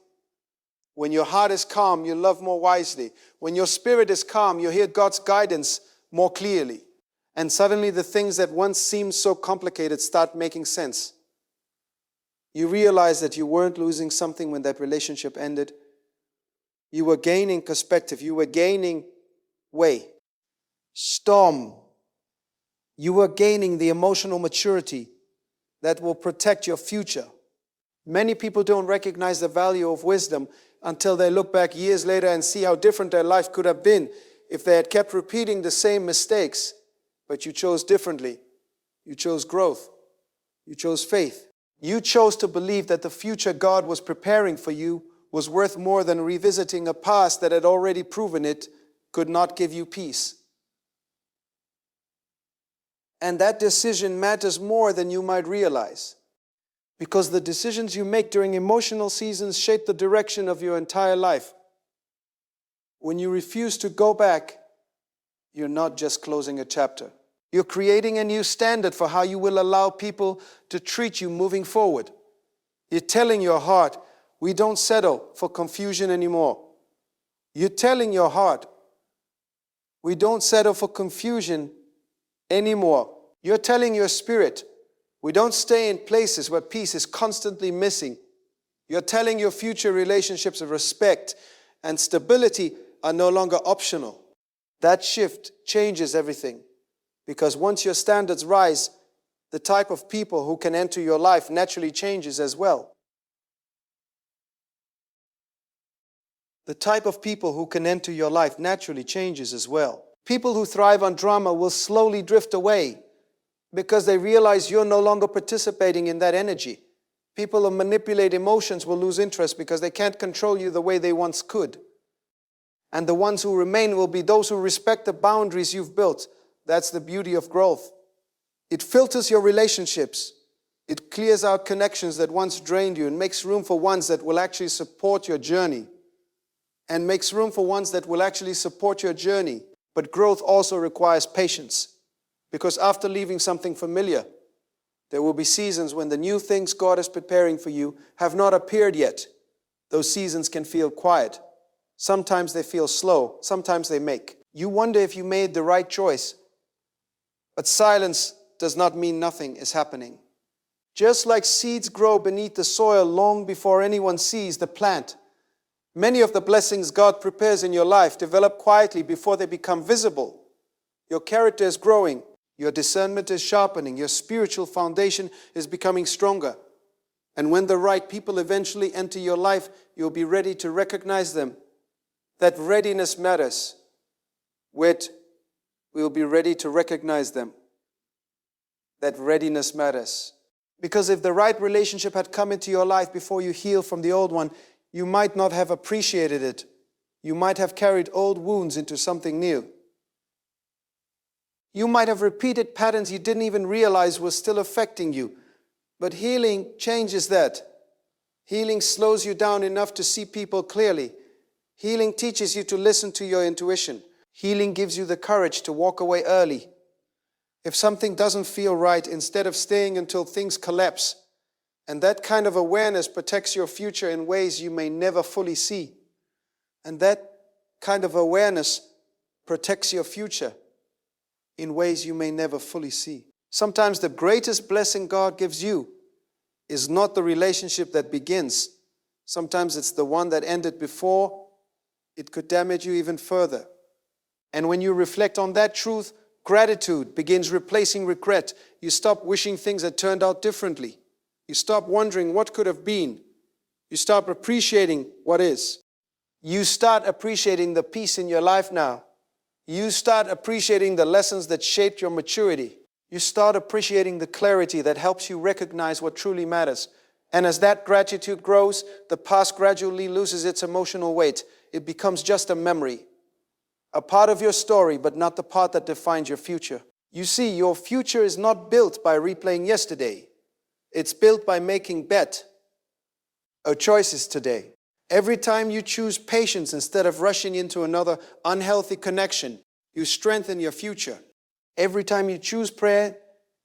[SPEAKER 1] When your heart is calm, you love more wisely. When your spirit is calm, you hear God's guidance more clearly. And suddenly the things that once seemed so complicated start making sense. You realize that you weren't losing something when that relationship ended. You were gaining perspective. You were gaining way. Storm. You were gaining the emotional maturity that will protect your future. Many people don't recognize the value of wisdom until they look back years later and see how different their life could have been if they had kept repeating the same mistakes. But you chose differently. You chose growth. You chose faith. You chose to believe that the future God was preparing for you was worth more than revisiting a past that had already proven it could not give you peace. And that decision matters more than you might realize, because the decisions you make during emotional seasons shape the direction of your entire life. When you refuse to go back, you're not just closing a chapter. You're creating a new standard for how you will allow people to treat you moving forward. You're telling your heart, we don't settle for confusion anymore. You're telling your heart, we don't settle for confusion anymore. You're telling your spirit, we don't stay in places where peace is constantly missing. You're telling your future relationships of respect and stability are no longer optional. That shift changes everything, because once your standards rise, the type of people who can enter your life naturally changes as well. The type of people who can enter your life naturally changes as well. People who thrive on drama will slowly drift away because they realize you're no longer participating in that energy. People who manipulate emotions will lose interest because they can't control you the way they once could. And the ones who remain will be those who respect the boundaries you've built. That's the beauty of growth. It filters your relationships. It clears out connections that once drained you and makes room for ones that will actually support your journey. And makes room for ones that will actually support your journey. But growth also requires patience, because after leaving something familiar, there will be seasons when the new things God is preparing for you have not appeared yet. Those seasons can feel quiet. Sometimes they feel slow. Sometimes they make. You wonder if you made the right choice. But silence does not mean nothing is happening. Just like seeds grow beneath the soil long before anyone sees the plant, many of the blessings God prepares in your life develop quietly before they become visible. Your character is growing. Your discernment is sharpening. Your spiritual foundation is becoming stronger. And when the right people eventually enter your life, you'll be ready to recognize them. That readiness matters. We'll be ready to recognize them. That readiness matters. Because if the right relationship had come into your life before you heal from the old one, you might not have appreciated it. You might have carried old wounds into something new. You might have repeated patterns you didn't even realize were still affecting you. But healing changes that. Healing slows you down enough to see people clearly. Healing teaches you to listen to your intuition. Healing gives you the courage to walk away early. If something doesn't feel right, instead of staying until things collapse. And that kind of awareness protects your future in ways you may never fully see. And that kind of awareness protects your future in ways you may never fully see. Sometimes the greatest blessing God gives you is not the relationship that begins. Sometimes it's the one that ended before it could damage you even further. And when you reflect on that truth, gratitude begins replacing regret. You stop wishing things had turned out differently. You stop wondering what could have been. You start appreciating what is. You start appreciating the peace in your life now. You start appreciating the lessons that shaped your maturity. You start appreciating the clarity that helps you recognize what truly matters. And as that gratitude grows, the past gradually loses its emotional weight. It becomes just a memory, a part of your story, but not the part that defines your future. You see, your future is not built by replaying yesterday. It's built by making choices today. Every time you choose patience instead of rushing into another unhealthy connection, you strengthen your future. Every time you choose prayer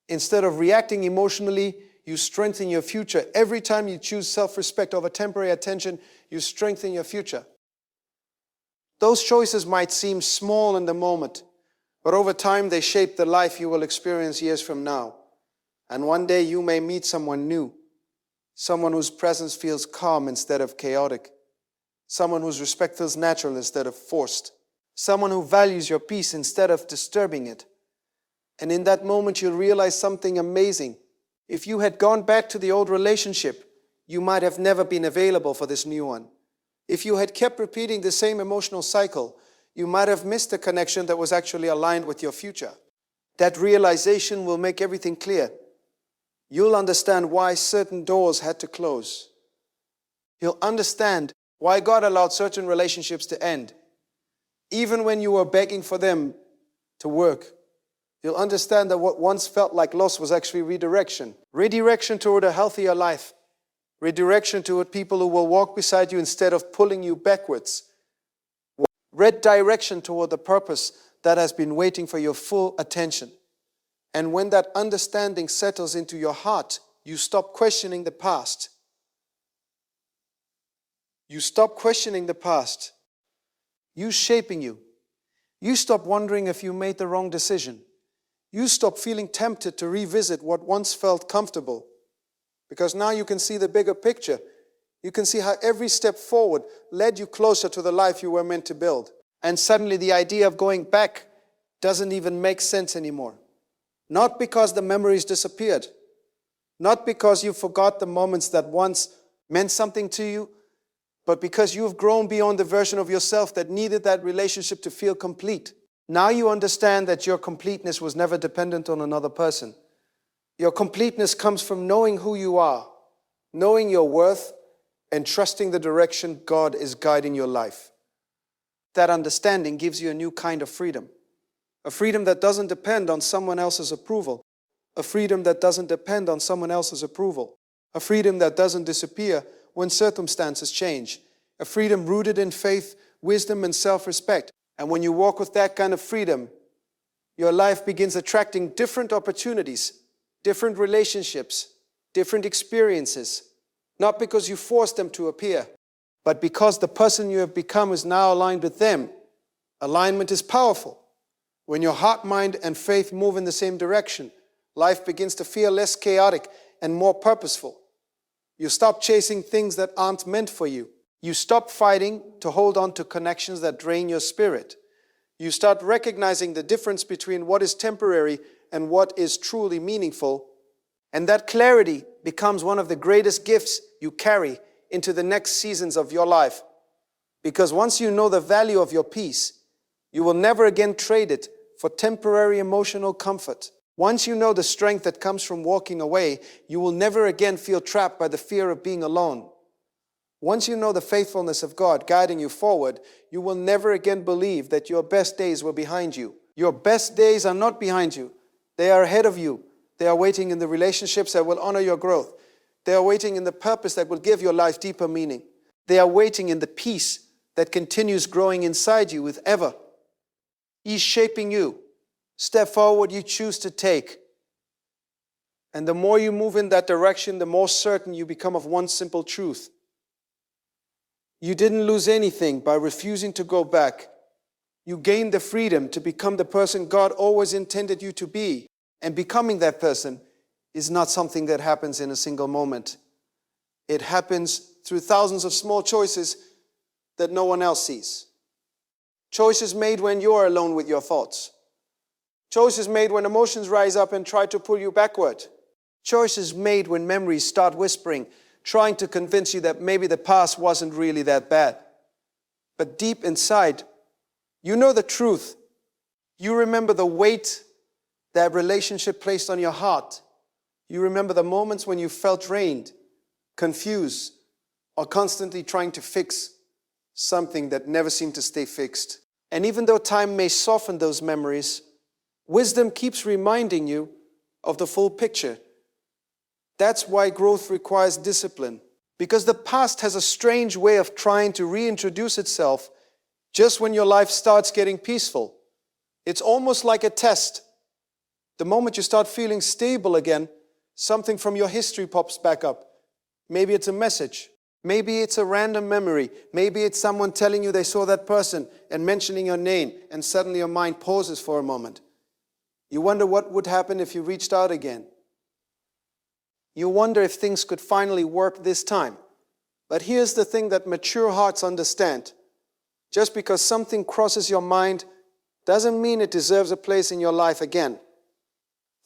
[SPEAKER 1] instead of reacting emotionally, you strengthen your future. Every time you choose self-respect over temporary attention, you strengthen your future. Those choices might seem small in the moment, but over time they shape the life you will experience years from now. And one day you may meet someone new, someone whose presence feels calm instead of chaotic, someone whose respect feels natural instead of forced, someone who values your peace instead of disturbing it. And in that moment you'll realize something amazing. If you had gone back to the old relationship, you might have never been available for this new one. If you had kept repeating the same emotional cycle, you might have missed a connection that was actually aligned with your future. That realization will make everything clear. You'll understand why certain doors had to close. You'll understand why God allowed certain relationships to end, even when you were begging for them to work. You'll understand that what once felt like loss was actually redirection. Redirection toward a healthier life. Redirection toward people who will walk beside you instead of pulling you backwards. Redirection toward the purpose that has been waiting for your full attention. And when that understanding settles into your heart, you stop questioning the past. You stop questioning the past. You shaping you. You stop wondering if you made the wrong decision. You stop feeling tempted to revisit what once felt comfortable. Because now you can see the bigger picture. You can see how every step forward led you closer to the life you were meant to build. And suddenly the idea of going back doesn't even make sense anymore. Not because the memories disappeared. Not because you forgot the moments that once meant something to you, but because you've grown beyond the version of yourself that needed that relationship to feel complete. Now you understand that your completeness was never dependent on another person. Your completeness comes from knowing who you are, knowing your worth, and trusting the direction God is guiding your life. That understanding gives you a new kind of freedom. A freedom that doesn't depend on someone else's approval. A freedom that doesn't depend on someone else's approval. A freedom that doesn't disappear when circumstances change. A freedom rooted in faith, wisdom, and self-respect. And when you walk with that kind of freedom, your life begins attracting different opportunities, different relationships, different experiences. Not because you forced them to appear, but because the person you have become is now aligned with them. Alignment is powerful. When your heart, mind, and faith move in the same direction, life begins to feel less chaotic and more purposeful. You stop chasing things that aren't meant for you. You stop fighting to hold on to connections that drain your spirit. You start recognizing the difference between what is temporary and what is truly meaningful. And that clarity becomes one of the greatest gifts you carry into the next seasons of your life. Because once you know the value of your peace, you will never again trade it for temporary emotional comfort. Once you know the strength that comes from walking away, you will never again feel trapped by the fear of being alone. Once you know the faithfulness of God guiding you forward, you will never again believe that your best days were behind you. Your best days are not behind you. They are ahead of you. They are waiting in the relationships that will honor your growth. They are waiting in the purpose that will give your life deeper meaning. They are waiting in the peace that continues growing inside you with ever. He's shaping you. Step forward you choose to take. And the more you move in that direction, the more certain you become of one simple truth. You didn't lose anything by refusing to go back. You gained the freedom to become the person God always intended you to be. And becoming that person is not something that happens in a single moment. It happens through thousands of small choices that no one else sees. Choices made when you are alone with your thoughts. Choices made when emotions rise up and try to pull you backward. Choices made when memories start whispering, trying to convince you that maybe the past wasn't really that bad. But deep inside, you know the truth. You remember the weight that relationship placed on your heart. You remember the moments when you felt drained, confused, or constantly trying to fix something that never seemed to stay fixed. And even though time may soften those memories, wisdom keeps reminding you of the full picture. That's why growth requires discipline, because the past has a strange way of trying to reintroduce itself just when your life starts getting peaceful. It's almost like a test. The moment you start feeling stable again, something from your history pops back up. Maybe it's a message. Maybe it's a random memory. Maybe it's someone telling you they saw that person and mentioning your name, and suddenly your mind pauses for a moment. You wonder what would happen if you reached out again. You wonder if things could finally work this time. But here's the thing that mature hearts understand. Just because something crosses your mind doesn't mean it deserves a place in your life again.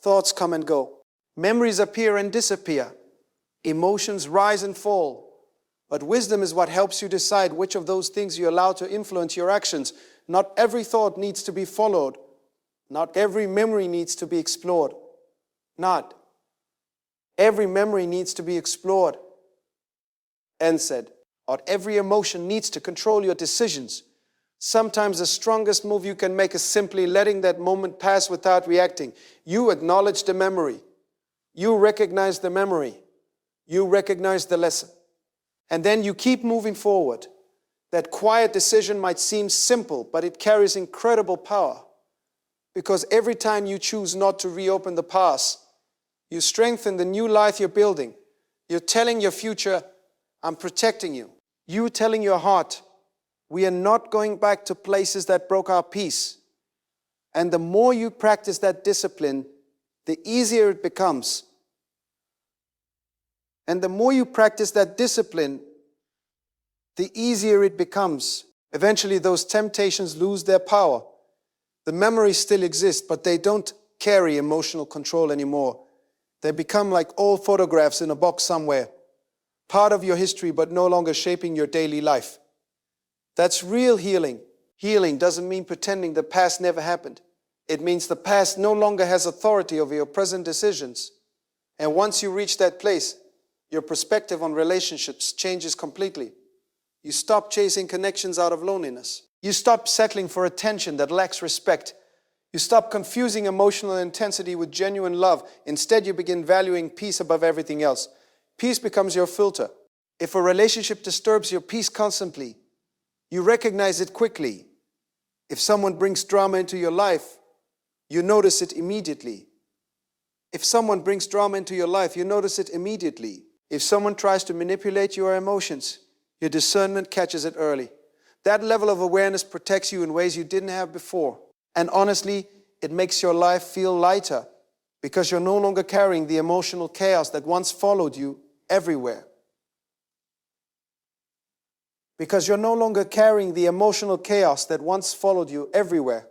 [SPEAKER 1] Thoughts come and go. Memories appear and disappear. Emotions rise and fall. But wisdom is what helps you decide which of those things you allow to influence your actions. Not every thought needs to be followed. Not every memory needs to be explored. Not every memory needs to be explored and said. Not every emotion needs to control your decisions. Sometimes the strongest move you can make is simply letting that moment pass without reacting. You acknowledge the memory. You recognize the memory. You recognize the lesson. And then you keep moving forward. That quiet decision might seem simple, but it carries incredible power. Because every time you choose not to reopen the past, you strengthen the new life you're building. You're telling your future, I'm protecting you. You telling your heart, we are not going back to places that broke our peace. And the more you practice that discipline, the easier it becomes. And the more you practice that discipline, the easier it becomes. Eventually, those temptations lose their power. The memories still exist, but they don't carry emotional control anymore. They become like old photographs in a box somewhere, part of your history, but no longer shaping your daily life. That's real healing. Healing doesn't mean pretending the past never happened. It means the past no longer has authority over your present decisions. And once you reach that place, your perspective on relationships changes completely. You stop chasing connections out of loneliness. You stop settling for attention that lacks respect. You stop confusing emotional intensity with genuine love. Instead, you begin valuing peace above everything else. Peace becomes your filter. If a relationship disturbs your peace constantly, you recognize it quickly. If someone brings drama into your life, you notice it immediately. If someone brings drama into your life, you notice it immediately. If someone tries to manipulate your emotions, your discernment catches it early. That level of awareness protects you in ways you didn't have before. And honestly, it makes your life feel lighter because you're no longer carrying the emotional chaos that once followed you everywhere. Because you're no longer carrying the emotional chaos that once followed you everywhere.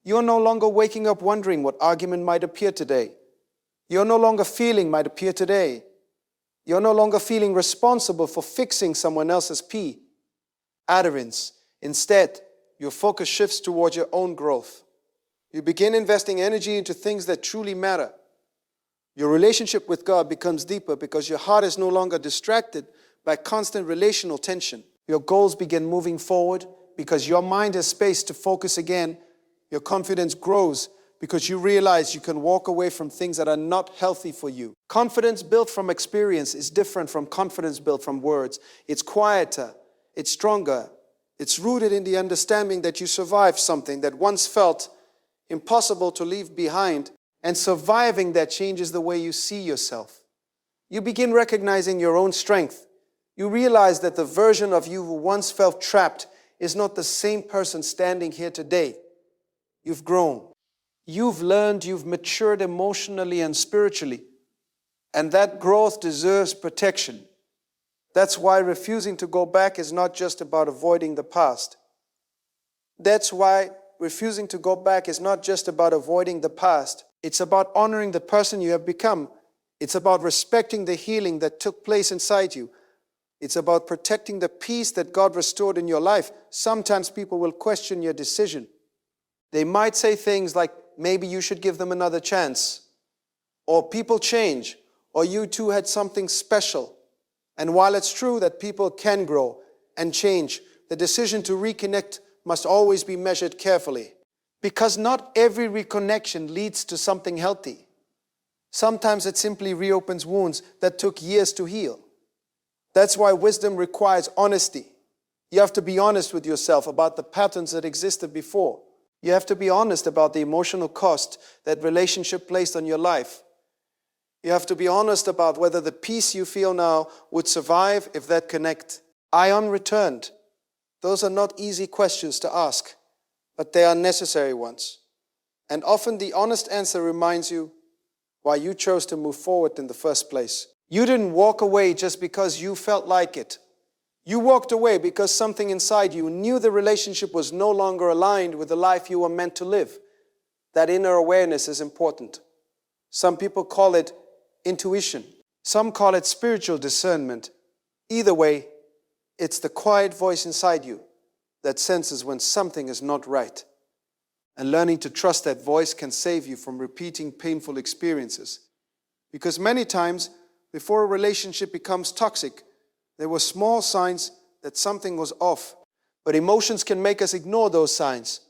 [SPEAKER 1] You're no longer waking up wondering what argument might appear today. You're no longer feeling might appear today. You're no longer feeling responsible for fixing someone else's adherence. Instead, your focus shifts towards your own growth. You begin investing energy into things that truly matter. Your relationship with God becomes deeper because your heart is no longer distracted by constant relational tension. Your goals begin moving forward because your mind has space to focus again. Your confidence grows because you realize you can walk away from things that are not healthy for you. Confidence built from experience is different from confidence built from words. It's quieter, it's stronger. It's rooted in the understanding that you survived something that once felt impossible to leave behind, and surviving that changes the way you see yourself. You begin recognizing your own strength. You realize that the version of you who once felt trapped is not the same person standing here today. You've grown. You've learned, you've matured emotionally and spiritually. And that growth deserves protection. That's why refusing to go back is not just about avoiding the past. That's why refusing to go back is not just about avoiding the past. It's about honoring the person you have become It's about respecting the healing that took place inside you. It's about protecting the peace that God restored in your life. Sometimes people will question your decision. They might say things like, maybe you should give them another chance. Or people change. Or you two had something special. And while it's true that people can grow and change, the decision to reconnect must always be measured carefully. Because not every reconnection leads to something healthy. Sometimes it simply reopens wounds that took years to heal. That's why wisdom requires honesty. You have to be honest with yourself about the patterns that existed before. You have to be honest about the emotional cost that relationship placed on your life. You have to be honest about whether the peace you feel now would survive if that connect. Ion returned. Those are not easy questions to ask, but they are necessary ones. And often the honest answer reminds you why you chose to move forward in the first place. You didn't walk away just because you felt like it. You walked away because something inside you knew the relationship was no longer aligned with the life you were meant to live. That inner awareness is important. Some people call it intuition. Some call it spiritual discernment. Either way, it's the quiet voice inside you that senses when something is not right. And learning to trust that voice can save you from repeating painful experiences. Because many times, before a relationship becomes toxic, there were small signs that something was off. But emotions can make us ignore those signs.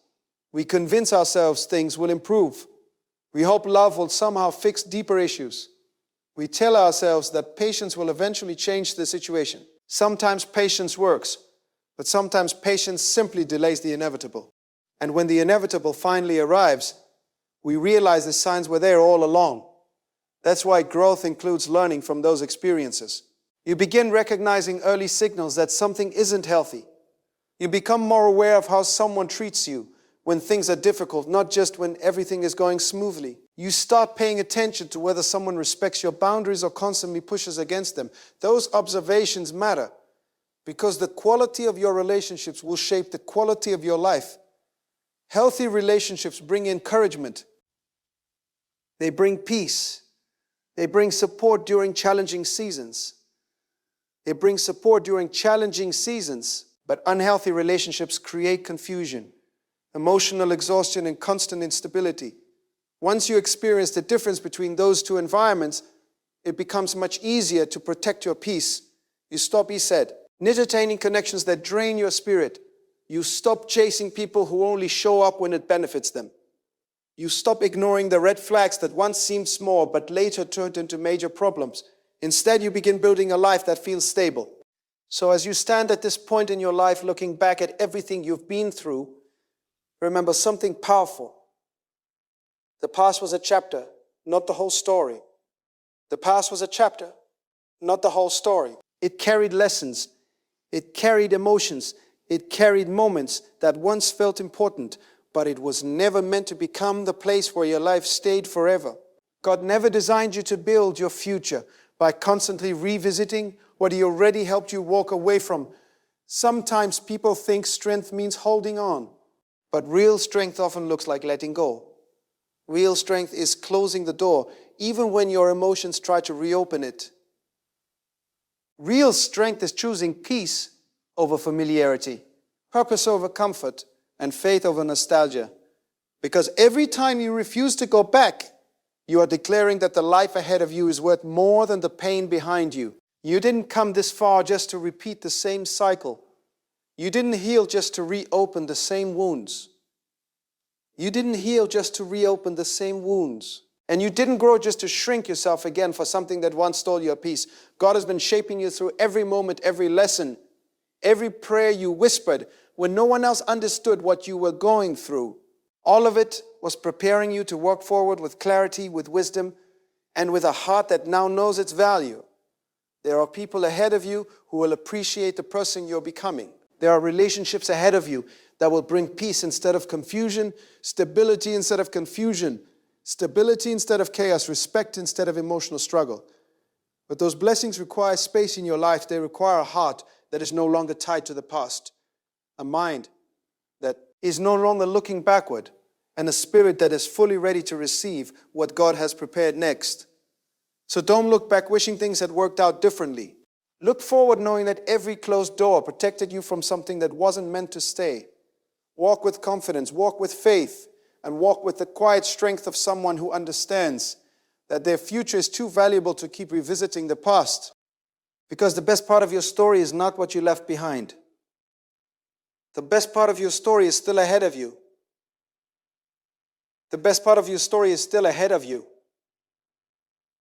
[SPEAKER 1] We convince ourselves things will improve. We hope love will somehow fix deeper issues. We tell ourselves that patience will eventually change the situation. Sometimes patience works, but sometimes patience simply delays the inevitable. And when the inevitable finally arrives, we realize the signs were there all along. That's why growth includes learning from those experiences. You begin recognizing early signals that something isn't healthy. You become more aware of how someone treats you when things are difficult, not just when everything is going smoothly. You start paying attention to whether someone respects your boundaries or constantly pushes against them. Those observations matter because the quality of your relationships will shape the quality of your life. Healthy relationships bring encouragement. They bring peace. They bring support during challenging seasons. They bring support during challenging seasons, but unhealthy relationships create confusion, emotional exhaustion, and constant instability. Once you experience the difference between those two environments, it becomes much easier to protect your peace. You stop, he said, entertaining connections that drain your spirit. You stop chasing people who only show up when it benefits them. You stop ignoring the red flags that once seemed small but later turned into major problems. Instead, you begin building a life that feels stable. So as you stand at this point in your life looking back at everything you've been through, remember something powerful. The past was a chapter, not the whole story. The past was a chapter, not the whole story. It carried lessons. It carried emotions. It carried moments that once felt important, but it was never meant to become the place where your life stayed forever. God never designed you to build your future by constantly revisiting what He already helped you walk away from. Sometimes people think strength means holding on, but real strength often looks like letting go. Real strength is closing the door, even when your emotions try to reopen it. Real strength is choosing peace over familiarity, purpose over comfort, and faith over nostalgia. Because every time you refuse to go back, you are declaring that the life ahead of you is worth more than the pain behind you. You didn't come this far just to repeat the same cycle. You didn't heal just to reopen the same wounds. You didn't heal just to reopen the same wounds. And you didn't grow just to shrink yourself again for something that once stole your peace. God has been shaping you through every moment, every lesson, every prayer you whispered when no one else understood what you were going through. All of it was preparing you to walk forward with clarity, with wisdom, and with a heart that now knows its value. There are people ahead of you who will appreciate the person you're becoming. There are relationships ahead of you that will bring peace instead of confusion, stability instead of confusion, stability instead of chaos, respect instead of emotional struggle. But those blessings require space in your life. They require a heart that is no longer tied to the past, a mind that is no longer looking backward, and a spirit that is fully ready to receive what God has prepared next. So don't look back wishing things had worked out differently. Look forward knowing that every closed door protected you from something that wasn't meant to stay. Walk with confidence, walk with faith, and walk with the quiet strength of someone who understands that their future is too valuable to keep revisiting the past. Because the best part of your story is not what you left behind. The best part of your story is still ahead of you. The best part of your story is still ahead of you.